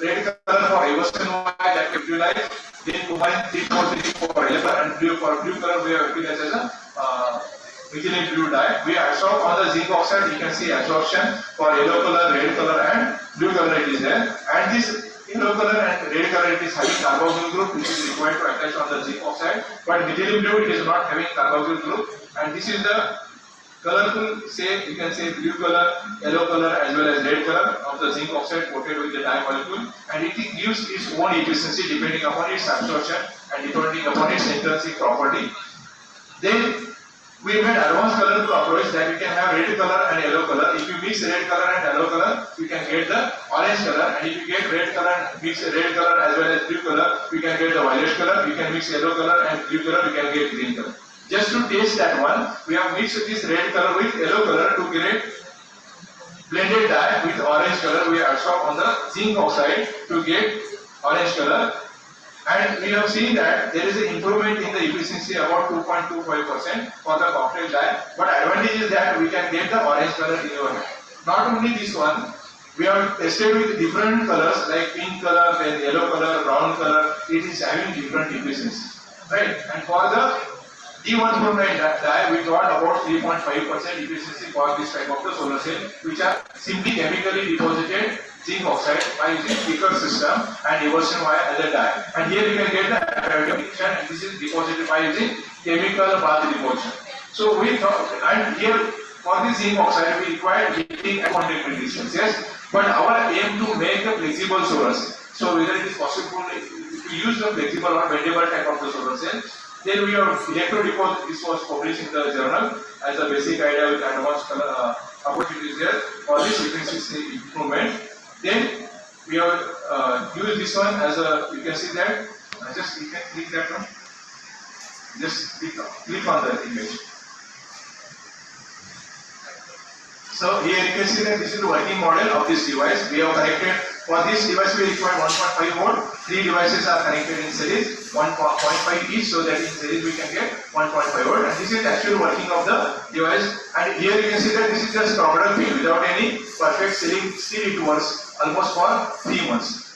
red color for AOSNY that we utilize, then combine 343 for yellow, and blue for blue color we have utilized as a methylene blue dye. We absorb on the zinc oxide, you can see absorption for yellow color, red color and blue color it is there. And this yellow color and red color it is having carboxyl group which is required to attach on the zinc oxide, but methylene blue it is not having carboxyl group. And this is the colorful, say you can say blue color, yellow color as well as red color of the zinc oxide coated with the dye molecule, and it gives its own efficiency depending upon its absorption and depending upon its intrinsic property. Then we made advanced color approach that you can have red color and yellow color. If you mix red color and yellow color, you can get the orange color, and if you get red color and mix red color as well as blue color, you can get the violet color. You can mix yellow color and blue color, you can get green color. Just to taste that one, we have mixed this red color with yellow color to create blended dye with orange color. We absorb on the zinc oxide to get orange color, and we have seen that there is an improvement in the efficiency about 2.25% for the cocktail dye. But advantage is that we can get the orange color in your hand. Not only this one, we have tested with different colors like pink color, then yellow color, brown color. It is having different efficiency, right? And for the D149 dye, we got about 3.5% efficiency for this type of the solar cell, which are simply chemically deposited zinc oxide by using thicker system and AOSNY as a dye. And here you can get the addiction, and this is deposited by using chemical bath deposition. So we thought, and here for this zinc oxide we require heating at 100 degrees Celsius, but our aim to make a flexible solar cell. So whether it is possible to use the flexible or bendable type of the solar cell. Then we have electrodeposit. This was published in the journal as a basic idea with advanced opportunities there for this efficiency improvement. Then we have used this one as a, you can see that, just you can click that one, just click on the image. So here you can see that this is the working model of this device. We have connected, for this device we require 1.5 volt, 3 devices are connected in series, 1.5 each, so that in series we can get 1.5 volt, and this is the actual working of the device. And here you can see that this is just crocodile film without any perfect sealing, still it works almost for 3 months.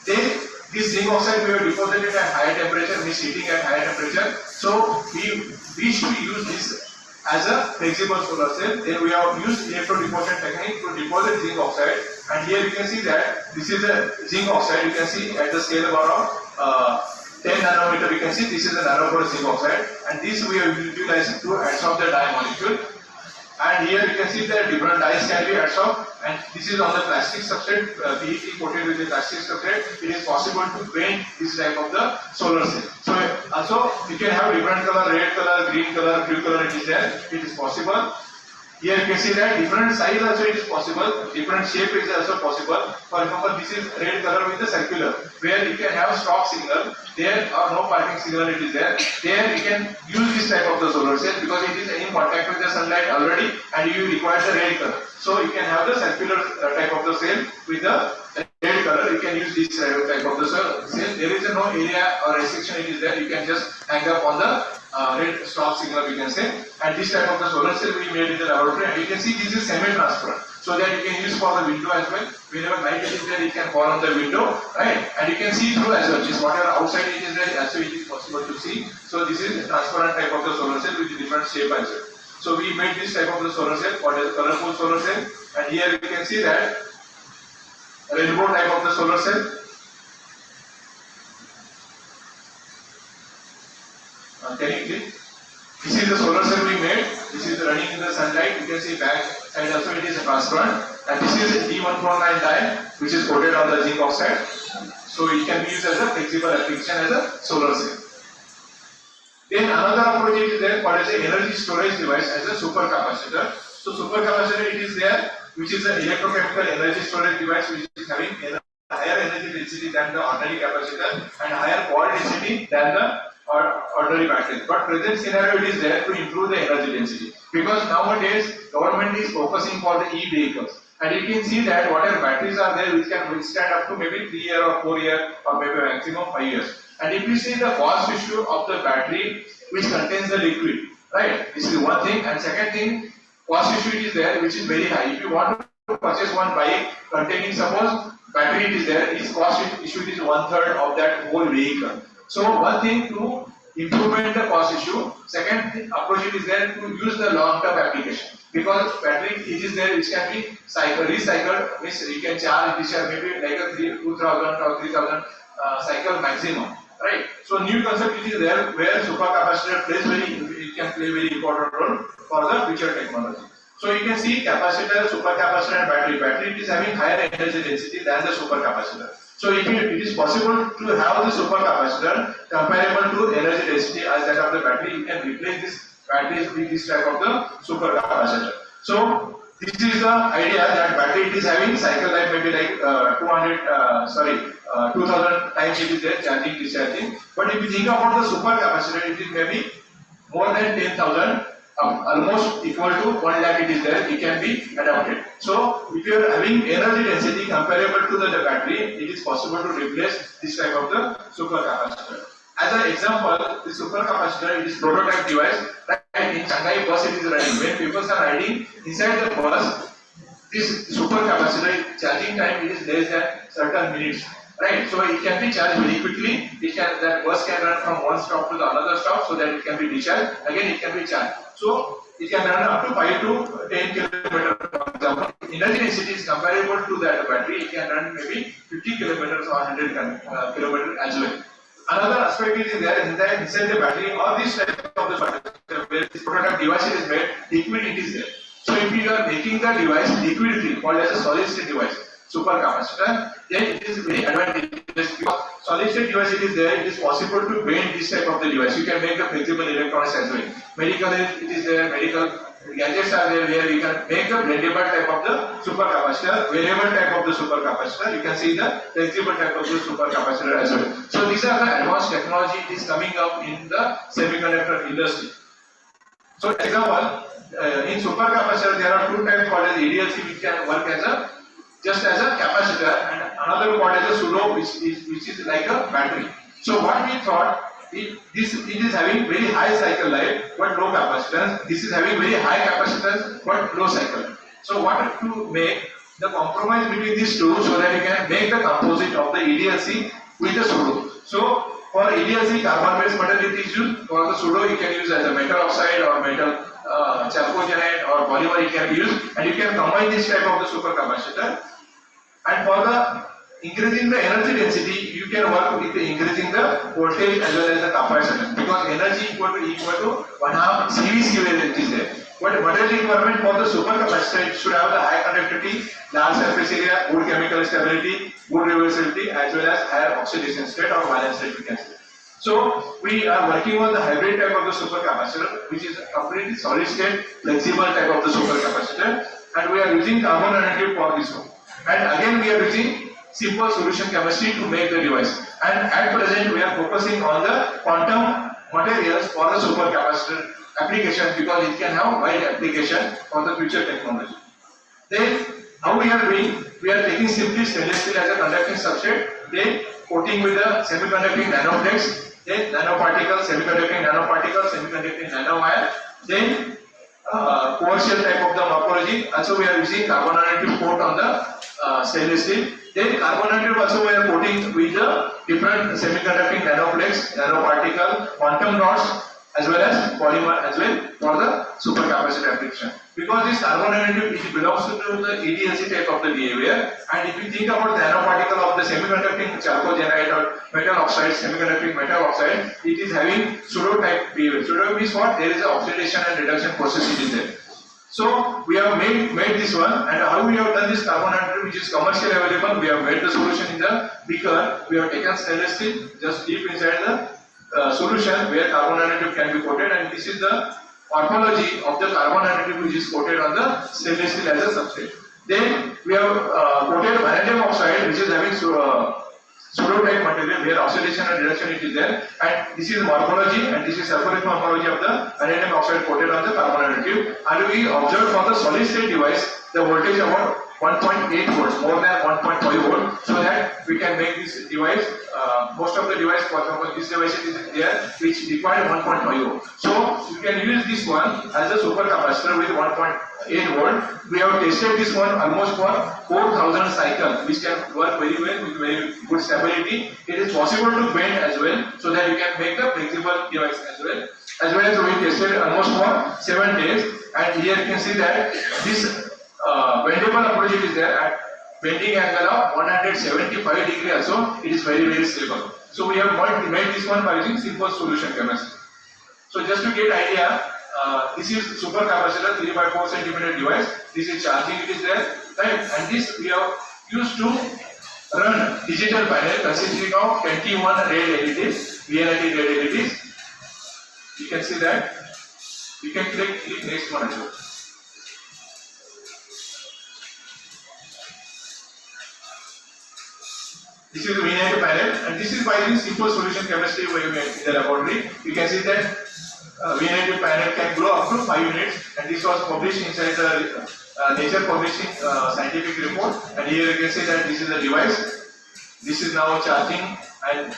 Then this zinc oxide we have deposited at higher temperature, means heating at higher temperature, so we wish to use this as a flexible solar cell. Then we have used electrodeposition technique to deposit zinc oxide, and here you can see that this is the zinc oxide. You can see at the scale of 10 nanometer, you can see this is the nanopore zinc oxide, and this we have utilized to absorb the dye molecule. And here you can see that different dyes can be absorbed, and this is on the plastic substrate, PET coated with the plastic substrate. It is possible to paint this type of the solar cell. So also you can have different color, red color, green color, blue color, it is there, it is possible. Here you can see that different size also it is possible, different shape is also possible. For example, this is red color with the circular, where you can have stop signal, there or no parting signal it is there. There you can use this type of the solar cell because it is in contact with the sunlight already, and you require the red color. So you can have the circular type of the cell with the red color. You can use this type of the cell. There is no area or restriction it is there. You can just hang up on the red stop signal, we can say. And this type of the solar cell we made in the laboratory, and you can see this is semi-transparent, so that you can use for the window as well. Whenever light is there, it can fall on the window, right? And you can see through as well. Just whatever outside it is there, also it is possible to see. So this is a transparent type of the solar cell with different shape as well. So we made this type of the solar cell, what is colorful solar cell, and here you can see that rainbow type of the solar cell. Can you click? This is the solar cell we made. This is running in the sunlight. You can see back side also it is transparent. And this is a D149 die which is coated on the zinc oxide. So it can be used as a flexible application as a solar cell. Then another approach is there called as a energy storage device as a supercapacitor. So supercapacitor it is there which is an electrochemical energy storage device which is having higher energy density than the ordinary capacitor and higher power density than the ordinary battery. But present scenario it is there to improve the energy density because nowadays government is focusing for the e-vehicles and you can see that whatever batteries are there which can withstand up to maybe 3 years or 4 years or maybe maximum 5 years. And if you see the cost issue of the battery which contains the liquid, right? This is one thing. And second thing, cost issue is there which is very high. If you want to purchase one bike containing suppose battery it is there, its cost issue is 1/3 of that whole vehicle. So one thing to implement the cost issue. Second approach is there to use the long-term application because battery it is there which can be recycled. Means you can charge this maybe like a 2,000 or 3,000 cycle maximum. Right. So new concept is there where supercapacitor can play very important role for the future technology. So you can see capacitor, supercapacitor and battery. Battery is having higher energy density than the supercapacitor. So if it is possible to have the supercapacitor comparable to energy density as that of the battery, you can replace this batteries with this type of the supercapacitor. So this is the idea that battery it is having cycle life maybe like 2000 times it is there charging discharging. But if you think about the supercapacitor, it is maybe more than 10,000, almost equal to 1 lakh it is there. It can be adapted. So if you are having energy density comparable to the battery, it is possible to replace this type of the supercapacitor. As an example, the supercapacitor it is prototype device. Right in Shanghai bus it is running. When people are riding inside the bus, this supercapacitor charging time it is less than certain minutes. Right, so it can be charged very quickly. That bus can run from one stop to the another stop, so that it can be discharged. Again, it can be charged. So it can run up to 5 to 10 kilometers. For example, energy density is comparable to that battery. It can run maybe 50 kilometers or 100 kilometers as well. Another aspect is there inside the battery or this type of the battery, where this prototype device is made, liquid it is there. So if you are making the device liquid-free, called as a solid-state device, supercapacitor, then it is very advantageous because solid-state device it is there. It is possible to bend this type of the device. You can make the flexible electronics as well. Medical it is there. Medical gadgets are there where you can make the blendable type of the supercapacitor, variable type of the supercapacitor. You can see the flexible type of the supercapacitor as well. So these are the advanced technology it is coming up in the semiconductor industry. So example, in supercapacitor there are two types called as EDLC which can work as a just as a capacitor and another called as a pseudo which is like a battery. So what we thought it is having very high cycle life but low capacitance. This is having very high capacitance but low cycle life. So what to make the compromise between these two so that you can make the composite of the EDLC with the pseudo. So for EDLC carbon based material is used. For the pseudo you can use as a metal oxide or metal chalcogenide or polymer it can be used, and you can combine this type of the supercapacitor. And for the increasing the energy density, you can work with increasing the voltage as well as the capacitance because energy equal to 1/2 CV it is there. But material requirement for the supercapacitor it should have the high conductivity, large surface area, good chemical stability, good reversibility as well as higher oxidation state or valence state we can say. So we are working on the hybrid type of the supercapacitor which is a completely solid state flexible type of the supercapacitor, and we are using carbon nanotube for this one. And again we are using simple solution chemistry to make the device, and at present we are focusing on the quantum materials for the supercapacitor application because it can have wide application for the future technology. Then how we are doing, we are taking simply stainless steel as a conducting substrate, then coating with the semiconducting nanoflex, then nanoparticles, semiconducting nanoparticles, semiconducting nanowire, then coaxial type of the morphology. Also we are using carbon nanotube coat on the stainless steel. Then carbon nanotube also we are coating with the different semiconducting nanoflex, nanoparticle, quantum dots, as well as polymer as well for the supercapacitor application. Because this carbon nanotube it belongs to the EDLC type of the behavior, and if you think about the nanoparticle of the semiconducting chalcogenide or metal oxide, semiconducting metal oxide, it is having pseudo type behavior. Pseudo means what? There is an oxidation and reduction process it is there. So we have made this one, and how we have done this carbon nanotube which is commercially available. We have made the solution in the beaker. We have taken stainless steel, just deep inside the solution where carbon nanotube can be coated, and this is the morphology of the carbon nanotube which is coated on the stainless steel as a substrate. Then we have coated vanadium oxide which is having pseudo-type material where oxidation and reduction it is there, and this is morphology and this is sulfuric morphology of the vanadium oxide coated on the carbon nanotube, and we observed for the solid state device the voltage about 1.8 volts, more than 1.5 volts, so that we can make this device, most of the device, for example this device is there which require 1.5 volt. So you can use this one as a super capacitor with 1.8 volt. We have tested this one almost for 4,000 cycles, which can work very well with very good stability. It is possible to bend as well, so that you can make the flexible device as well. As well as we tested almost for 7 days, and here you can see that this bendable approach is there at bending angle of 175 degree also. It is very stable. So we have made this one by using simple solution chemistry. So just to get idea, this is super capacitor 3 by 4 centimeter device. This is charging it is there, right? And this we have used to run digital panel consisting of 21 red LEDs, VNIT red LEDs. You can see that. You can click next one as well. This is the VNIT panel, and this is by using simple solution chemistry we made in the laboratory. You can see that VNIT panel can glow up to 5 minutes, and this was published inside the Nature Publishing scientific report. And here you can see that this is the device. This is now charging, and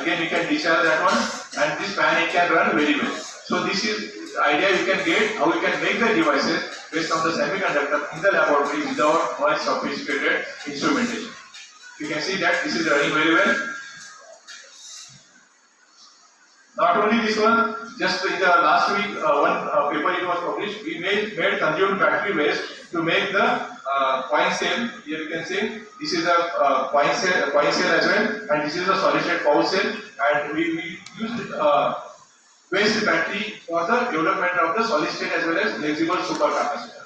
again you can discharge that one, and this fan it can run very well. So this is the idea you can get how you can make the devices based on the semiconductor in the laboratory without much sophisticated instrumentation. You can see that this is running very well. Not only this one, just in the last week, one paper it was published. We made consumed battery waste to make the coin cell. Here you can see this is a coin cell as well, and this is a solid state pouch cell. And we used waste battery for the development of the solid state as well as flexible supercapacitor.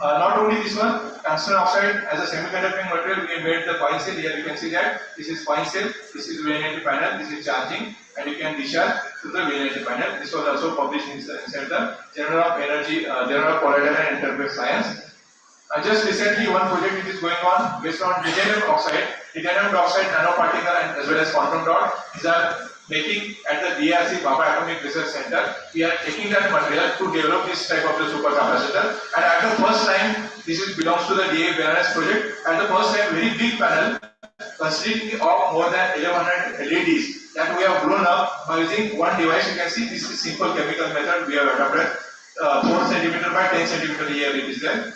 Not only this one, tungsten oxide as a semiconducting material, we made the coin cell. Here you can see that this is coin cell, this is VNIT panel, this is charging, and you can discharge to the VNIT panel. This was also published inside the Journal of Energy, Journal of Colloidal and Interface Science. Just recently, one project is going on based on titanium oxide nanoparticle, and as well as quantum dot. These are making at the DRC Baba Atomic Research Center. We are taking that material to develop this type of the supercapacitor, and at the first time, this belongs to the DA Berners project. At the first time, very big panel consisting of more than 1100 LEDs that we have blown up by using one device. You can see this is simple chemical method we have adopted. 4 centimeter by 10 centimeter here it is there.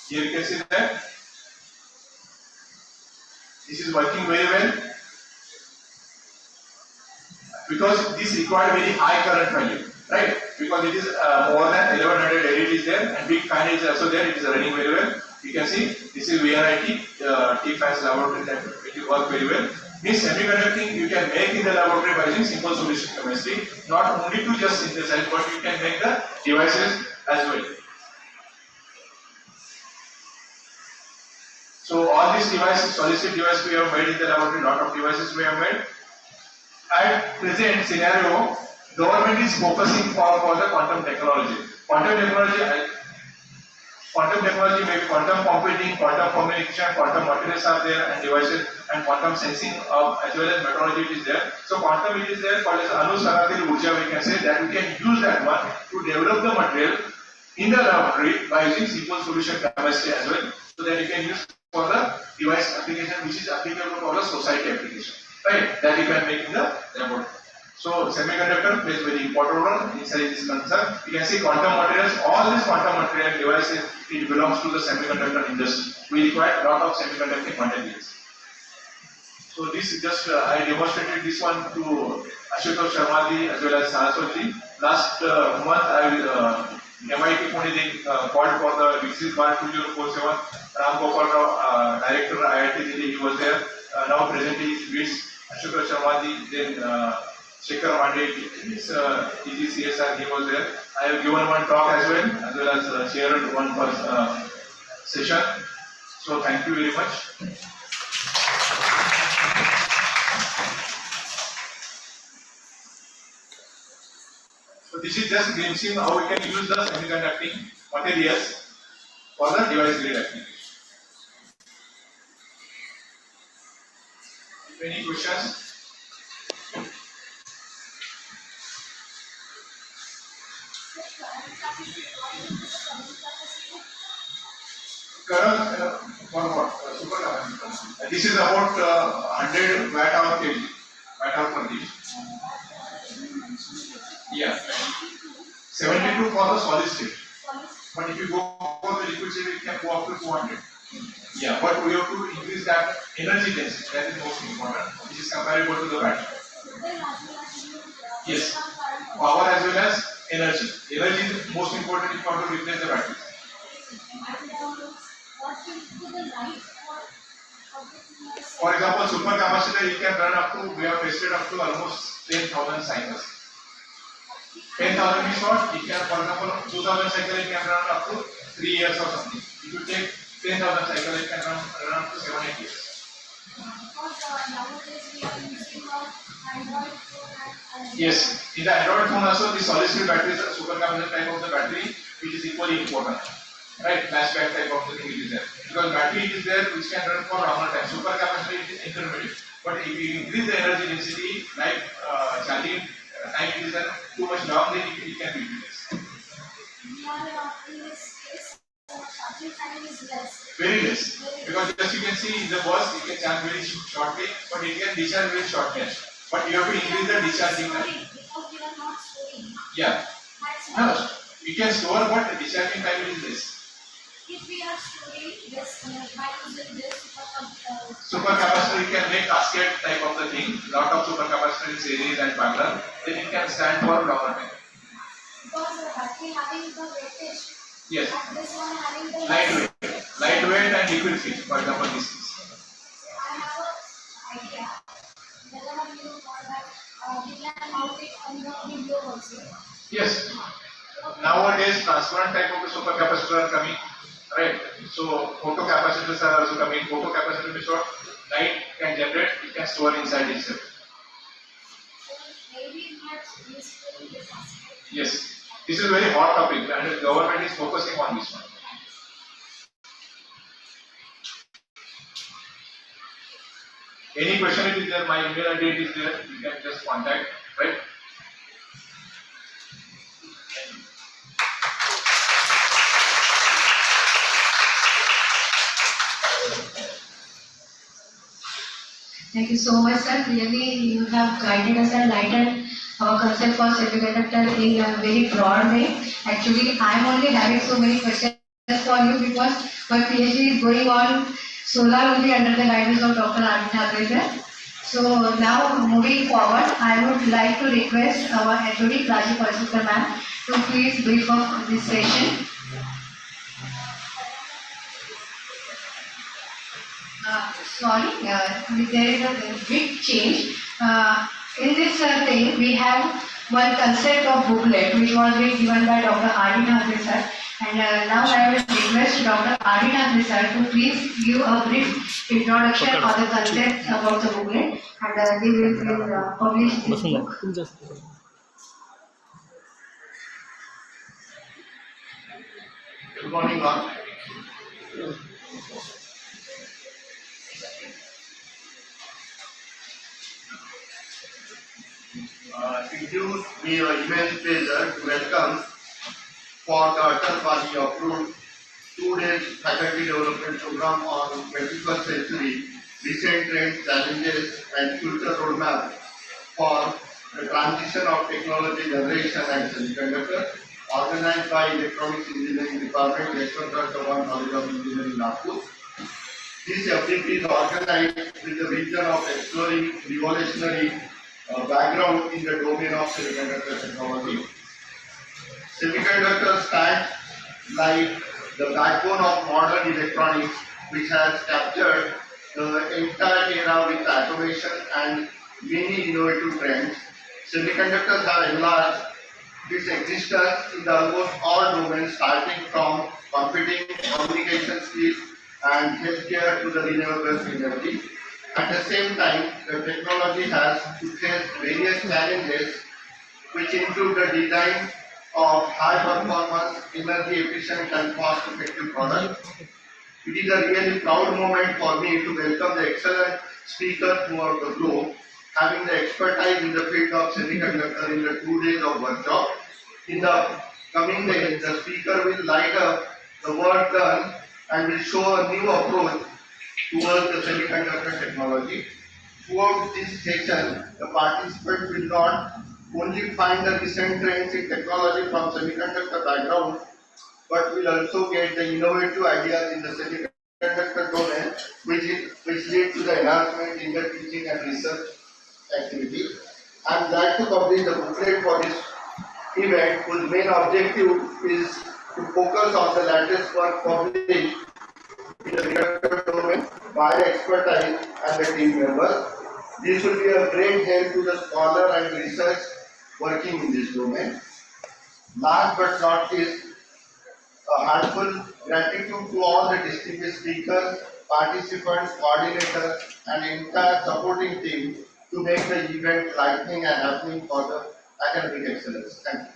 Here you can see that this is working very well, because this required very high current value, right? Because it is more than 1100 LEDs there, and big fan is also there. It is running very well. You can see this is VNIT T-Fans laboratory that it will work very well. This semiconducting you can make in the laboratory by using simple solution chemistry, not only to just synthesize, but you can make the devices as well. So all these devices, solid state devices we have made in the laboratory, lot of devices we have made. At present scenario, government is focusing for the quantum technology. Quantum technology may be quantum computing, quantum communication, quantum materials are there, and devices, and quantum sensing as well as metrology is there. So quantum it is there called as Anusaratil Urja. We can say that we can use that one to develop the material in the laboratory by using simple solution chemistry as well, so that you can use for the device application which is applicable for the society application, right? That you can make in the laboratory. So semiconductor plays very important role inside this concern. You can see quantum materials, all these quantum material devices, it belongs to the semiconductor industry. We require a lot of semiconducting materials. So this is just I demonstrated this one to Ashutosh Sharma as well as Saraswati. Last month MIT Pune they called for the disease bar 2047. Ram Gopal Rao, director IIT Delhi, he was there. Now presently is Brits Ashutosh Sharma, then Shekhar Mande, his DGCSR, he was there. I have given one talk as well as shared one first session. So thank you very much. So this is just glimpsing how we can use the semiconducting materials for the device grade application. Any questions? Current for what? Super capacitor. This is about 100 watt hour kg, watt hour per kg. Yeah. 72 for the solid state. But if you go for the liquid state, it can go up to 200. Yeah, but we have to increase that energy density. That is most important, which is comparable to the battery. Yes, power as well as energy. Energy is most important if you want to replace the battery. For example, super capacitor you can run up to, we have tested up to almost 10,000 cycles. 10,000 means what? It can, for example, 2,000 cycles it can run up to 3 years or something. If you take 10,000 cycles, it can run up to 7-8 years. Yes, in the Android phone also, the solid state battery is a super capacitor type of the battery, which is equally important. Right, flashback type of the thing it is there. Because battery is there which can run for longer time. Super capacitor is intermediate. But if you increase the energy density, like charging time it is too much long, then it can be replaced. Very less. Because just you can see in the bus, it can charge very shortly, but it can discharge very shortly. But you have to increase the discharging time. Yeah. No, you can store, but the discharging time is less. If we are storing this, by using this super capacitor, you can make cascade type of the thing. Lot of super capacitor in series and parallel. Then it can stand for longer time. Because the battery having the weightage. Yes. And this one having the lightweight and liquid fit. For example, this is. I have an idea. Whether you want that we can mount it on the video also. Yes. Nowadays, transparent type of the super capacitor are coming. Right. So photo capacitors are also coming. Photo capacitor means what? Light can generate, it can store inside itself. Maybe not useful in this aspect. Yes. This is a very hot topic and the government is focusing on this one. Any question it is there, my email ID is there, you can just contact, right? Thank you so much, sir. Really, you have guided us and lightened our concept for semiconductor in a very broad way. Actually, I am only having so many questions for you because my PhD is going on solar only under the guidance of Dr. Atal sir. So now, moving forward, I would like to request our HOD Raji Parsika ma'am to please brief up this session. Sorry, there is a big change. In this thing, we have one concept of booklet which was being given by Dr. R.D. sir. And now I will request Dr. R.D. sir to please give a brief introduction of the concept about the booklet and they will publish this book. Good morning, all. It gives me an immense pleasure to welcome for the Atal Vani approved 2-day faculty development program on 21st century, recent trends, challenges and future roadmap for the transition of technology generation and semiconductor, organized by Electronics Engineering Department, Yeshwantrao College of Engineering, Nagpur. This activity is organized with the vision of exploring revolutionary background in the domain of semiconductor technology. Semiconductor stands like the backbone of modern electronics, which has captured the entire era with automation and many innovative trends. Semiconductors have enlarged its existence in the almost all domains, starting from computing, communication skills, and healthcare to the renewable energy. At the same time, the technology has to face various challenges, which include the design of high performance, energy efficient, and cost effective products. It is a really proud moment for me to welcome the excellent speakers throughout the globe, having the expertise in the field of semiconductor in the 2 days of workshop. In the coming days, the speaker will light up the work done and will show a new approach towards the semiconductor technology. Throughout this session, the participants will not only find the recent trends in technology from semiconductor background, but will also get the innovative ideas in the semiconductor domain, which lead to the enhancement in the teaching and research activity. I am glad to publish the booklet for this event, whose main objective is to focus on the latest work published in the semiconductor domain by the expertise and the team members. This will be a great help to the scholar and research working in this domain. Last but not least, a heartfelt gratitude to all the distinguished speakers, participants, coordinators, and entire supporting team to make the event lightning and happening for the academic excellence. Thank you.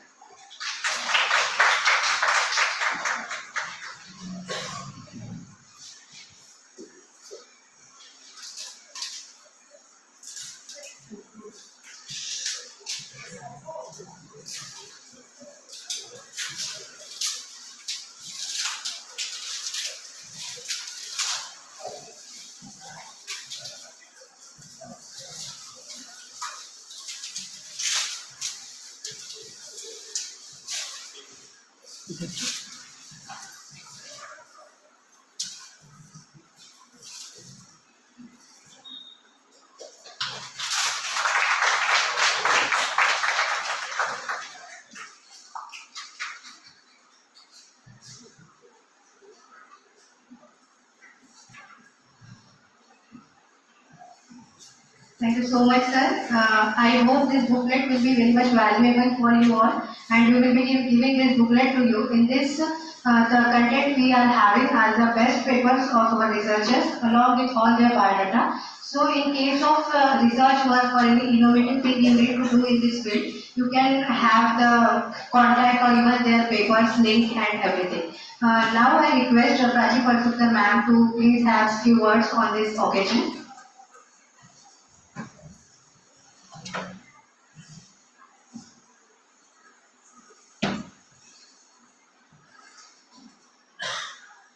Thank you so much, sir. I hope this booklet will be very much valuable for you all, and we will be giving this booklet to you. In this, the content we are having are the best papers of our researchers along with all their biodata. So, in case of research work or any innovative thing you need to do in this field, you can have the contact or even their papers, link, and everything. Now, I request Prachi Parsukkar ma'am to please have few words on this occasion.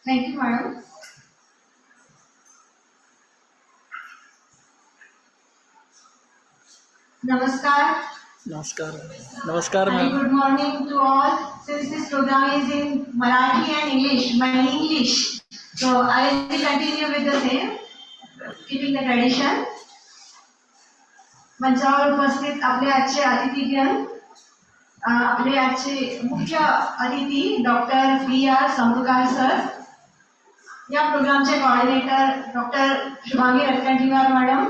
Thank you, madam. Namaskar. Namaskar. Namaskar, And ma'am. good morning to all. Since this program is in Marathi and English, my English, so I will continue with the same, keeping the tradition. मंचावर उपस्थित आपले आजचे अतिथीगण, आपले आजचे मुख्य अतिथी doctor VR संभुकार sir, या प्रोग्रामचे coordinator doctor Shubhangi Ratnagiriwar madam,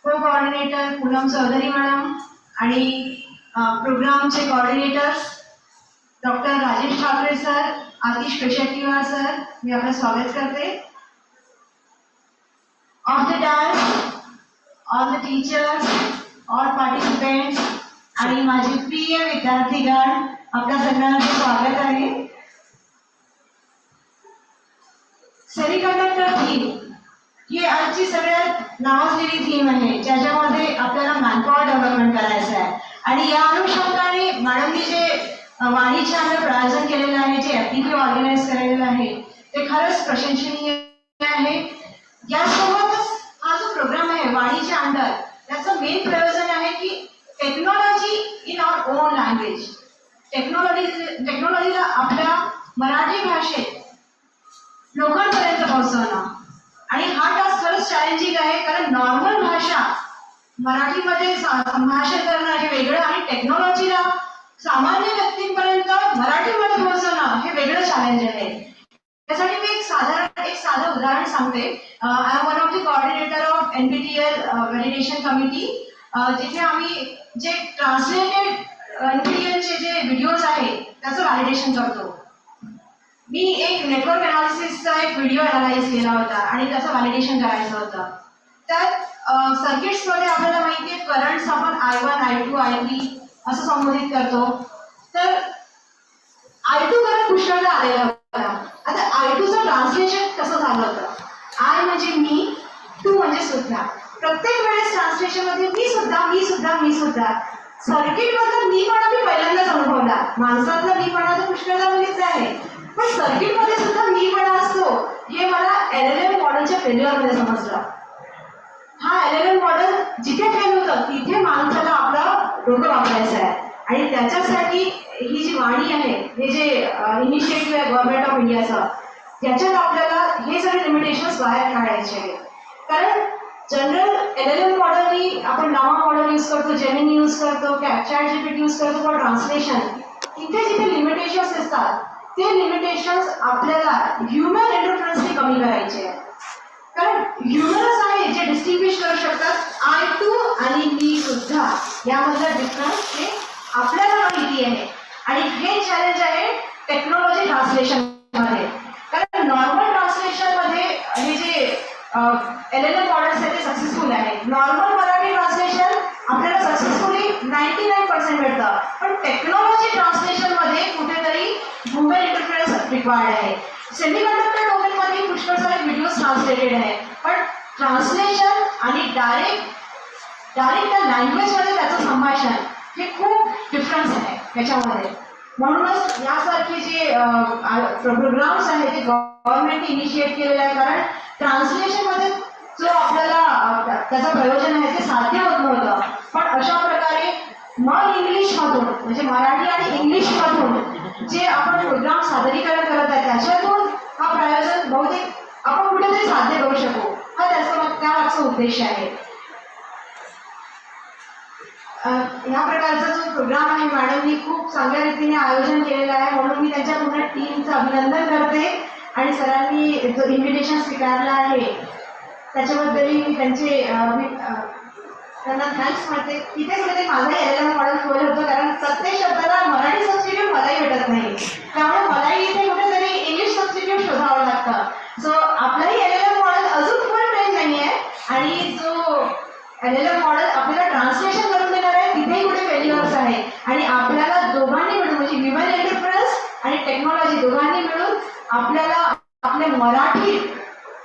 co coordinator Poonam Chaudhari madam आणि प्रोग्रामचे coordinators doctor Rajesh Thackeray sir, Atish Peshetiwar sir, मी आपलं स्वागत करते. Of the dance, all the teachers, all participants आणि माझे प्रिय विद्यार्थीगण, आपल्या सगळ्यांचे स्वागत आहे. सेमीकंडक्टर थीम ही आजची सगळ्यात नावाजलेली थीम आहे, ज्याच्यामध्ये आपल्याला मॅनपॉवर डेव्हलपमेंट करायचं आहे. आणि या अनुषंगाने मॅडमनी जे वाणीचे आम्ही प्रायोजन केलेलं आहे, जे ऍक्टिव्हिटी ऑर्गनाईज केलेलं आहे, ते खरंच प्रशंसनीय आहे. यासोबतच हा जो प्रोग्राम आहे वाणीच्या अंडर, त्याचं मेन प्रयोजन आहे की technology in our own language, टेक्नॉलॉजीला आपल्या मराठी भाषेत लोकांपर्यंत पोहोचवणं. आणि हा टास्क खरंच चॅलेंजिंग आहे, कारण नॉर्मल भाषा मराठीमध्ये संभाषण करणं हे वेगळं आणि टेक्नॉलॉजीला सामान्य व्यक्तींपर्यंत मराठीमध्ये पोहोचवणं हे वेगळं चॅलेंज आहे. त्यासाठी मी एक साधं उदाहरण सांगते. I am one of the coordinator of NPTEL validation committee, जिथे आम्ही जे ट्रान्सलेटेड NPTELचे जे व्हिडिओज आहेत त्याचं व्हॅलिडेशन करतो. मी एक नेटवर्क अनालिसिसचा एक व्हिडिओ अनालाइज केला होता आणि त्याचं व्हॅलिडेशन करायचं होतं. त्यात सर्किट्समध्ये आपल्याला माहिती आहे करंट्स आपण I1, I2, I3 असं संबोधित करतो. तर I2 करंट पुष्कळदा आलेला होता. आता I2चं ट्रान्सलेशन कसं झालं होतं? I म्हणजे मी, टू म्हणजे सुद्धा. प्रत्येक वेळेस ट्रान्सलेशन मध्ये मी सुद्धा. सर्किट मधला मीपणा मी पहिल्यांदाच अनुभवला. माणसातला मीपणा तर पुष्कळदा बघितला आहे, पण सर्किट मध्ये सुद्धा मीपणा असतो हे मला LLM मॉडेलच्या फेल्युअर मध्ये समजलं. हा LLM मॉडेल जिथे फेल होतं तिथे माणसाला आपलं डोकं वापरायचं आहे. आणि त्याच्यासाठी ही जी वाणी आहे, हे जे इनिशिएटिव्ह आहे गव्हर्नमेंट ऑफ इंडियाचं, त्याच्यात आपल्याला हे सगळे लिमिटेशन्स बाहेर काढायचे आहेत. कारण जनरल LLM मॉडेलनी आपण लामा मॉडेल यूज करतो, जेमिनी यूज करतो, ChatGPT यूज करतो फॉर ट्रान्सलेशन. तिथे जिथे लिमिटेशन्स असतात ते लिमिटेशन्स आपल्याला ह्युमन इंटरफरन्सनी कमी करायचे आहे. कारण ह्युमनच आहे जे डिस्टिंग्विश करू शकतात I2 आणि मी सुद्धा यामधला डिफरन्स हे आपल्याला माहिती आहे. आणि हे चॅलेंज आहे टेक्नॉलॉजी ट्रान्सलेशन मध्ये. कारण नॉर्मल ट्रान्सलेशन मध्ये हे जे LLM मॉडेल्स आहेत ते सक्सेसफुल आहेत. नॉर्मल मराठी ट्रान्सलेशन आपल्याला सक्सेसफुली 99% मिळतं, पण टेक्नॉलॉजी ट्रान्सलेशन मध्ये कुठेतरी ह्युमन इंटरफरन्स रिक्वायर्ड आहे. सेमीकंडक्टर डोमेन मध्ये पुष्कळ सारे व्हिडिओज ट्रान्सलेटेड आहेत, पण ट्रान्सलेशन आणि डायरेक्ट त्या लँग्वेज मध्ये त्याचं संभाषण हे खूप डिफरन्स आहे त्याच्यामध्ये. म्हणूनच यासारखे जे प्रोग्राम्स आहेत ते गव्हर्नमेंट इनिशिएट केलेले आहे. कारण ट्रान्सलेशन मध्ये जो आपल्याला त्याचं प्रयोजन आहे ते साध्य होत नव्हतं, पण अशा प्रकारे मग इंग्लिशमधून म्हणजे मराठी आणि इंग्लिशमधून जे आपण प्रोग्राम सादरीकरण करत आहे त्याच्यातून हा प्रयोजन बहुतेक आपण कुठेतरी साध्य करू शकू, हा त्यामागचा उद्देश आहे. ह्या प्रकारचा जो प्रोग्राम आहे मॅडमनी खूप चांगल्या रीतीने आयोजन केलेलं आहे, म्हणून मी त्यांच्या पूर्ण टीमचं अभिनंदन करते. आणि सरांनी जो इन्व्हिटेशन स्वीकारला आहे त्याच्याबद्दलही मी त्यांना थँक्स म्हणते. तिथे कुठेतरी माझाही LLM मॉडेल खोल होतं, कारण प्रत्येक शब्दाला मराठी सबस्टिट्यूट मलाही भेटत नाही, त्यामुळे मलाही इथे कुठेतरी इंग्लिश सबस्टिट्यूट शोधावं लागतं. सो आपलाही LLM मॉडेल अजून फुल ट्रेन नाही आहे, आणि जो LLM मॉडेल आपल्याला ट्रान्सलेशन करून देणार आहे तिथेही कुठे फेल्युअर्स आहे. आणि आपल्याला दोघांनी मिळून म्हणजे ह्युमन इंटरफरन्स आणि टेक्नॉलॉजी दोघांनी मिळून आपल्याला आपल्या मराठीत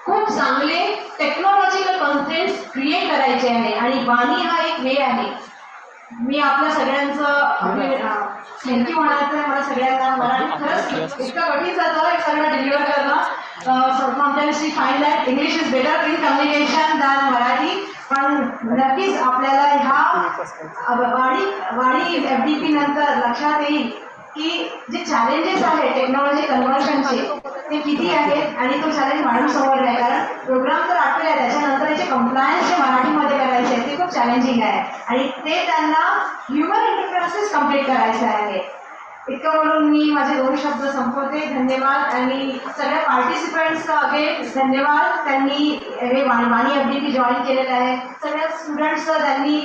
खूप चांगले टेक्नॉलॉजिकल कॉन्टेंट्स क्रिएट करायचे आहे. आणि वाणी हा एक वे आहे. मी आपल्या सगळ्यांचं थँक्यू म्हणायचं आहे. मला सगळ्यांना मराठी खरंच इतकं कठीण जातं हे सगळं डिलिव्हर करणं. Sometimes we find that English is better in communication than Marathi, पण नक्कीच आपल्याला ह्या वाणी FDP नंतर लक्षात येईल की जे चॅलेंजेस आहेत टेक्नॉलॉजी कन्व्हर्शनचे ते किती आहेत, आणि तो चॅलेंज वाढून समोर आहे. कारण प्रोग्राम तर आठवले आहे, त्याच्यानंतर याचे कंप्लायन्स जे मराठीमध्ये करायचे आहे ते खूप चॅलेंजिंग आहे, आणि ते त्यांना ह्युमन इंटरफरन्सेस कम्प्लीट करायचे आहे. इतकं म्हणून मी माझे 2 शब्द संपवते. धन्यवाद. आणि सगळ्या पार्टिसिपंट्स अगेन धन्यवाद. त्यांनी हे वाणी FDP जॉईन केलेलं आहे. सगळ्या स्टुडंट्सचं त्यांनी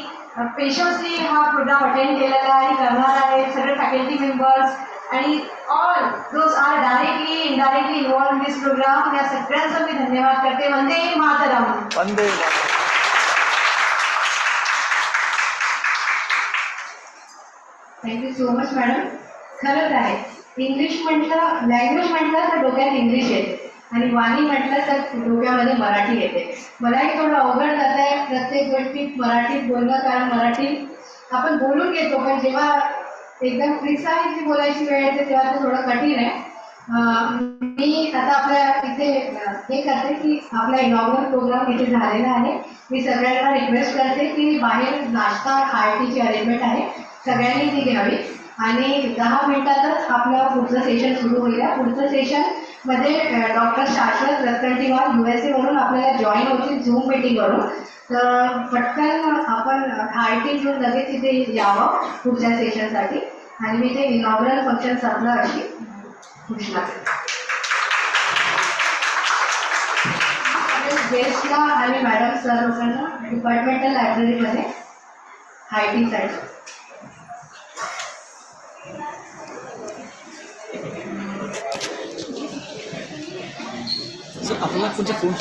पेशन्सली हा प्रोग्राम अटेंड केलेला आहे, करणार आहे. सगळे फॅकल्टी मेंबर्स आणि all those are directly indirectly involve in this program, या सगळ्यांचा मी धन्यवाद करते. वंदे मातरम. वंदे. Thank you so much madam. खरंच आहे, इंग्लिश म्हटलं लँग्वेज म्हटलं तर डोक्यात इंग्लिश येते, आणि वाणी म्हटलं तर डोक्यामध्ये मराठी येते. मलाही थोडं अवघड जात आहे प्रत्येक गोष्टीत मराठीत बोलणं, कारण मराठी आपण बोलून घेतो, पण जेव्हा एकदम प्रिसाइजली बोलायची वेळ येते तेव्हा ते थोडं कठीण आहे. मी आता आपल्या इथे हे करते की आपला इनॉग्रल प्रोग्राम इथे झालेला आहे. मी सगळ्यांना रिक्वेस्ट करते की बाहेर नाश्ता खायची अरेंजमेंट आहे, सगळ्यांनी ती घ्यावी, आणि 10 मिनिटातच आपलं पुढचं सेशन सुरू होईल. पुढचं सेशन मध्ये डॉक्टर शाश्वत रतनटीवार USA वरून आपल्याला जॉईन होतील झूम मीटिंगवरून. तर पटकन आपण हाय टीम घेऊन लगेच इथे यावं पुढच्या सेशनसाठी आणि मी ते इनॉग्रल फंक्शन संपलं अशी घोषणा करते. गेस्टला आणि मॅडम सर लोकांना डिपार्टमेंटल लायब्ररीमध्ये हाय टीसाठी. आपल्याला कोणत्या फोन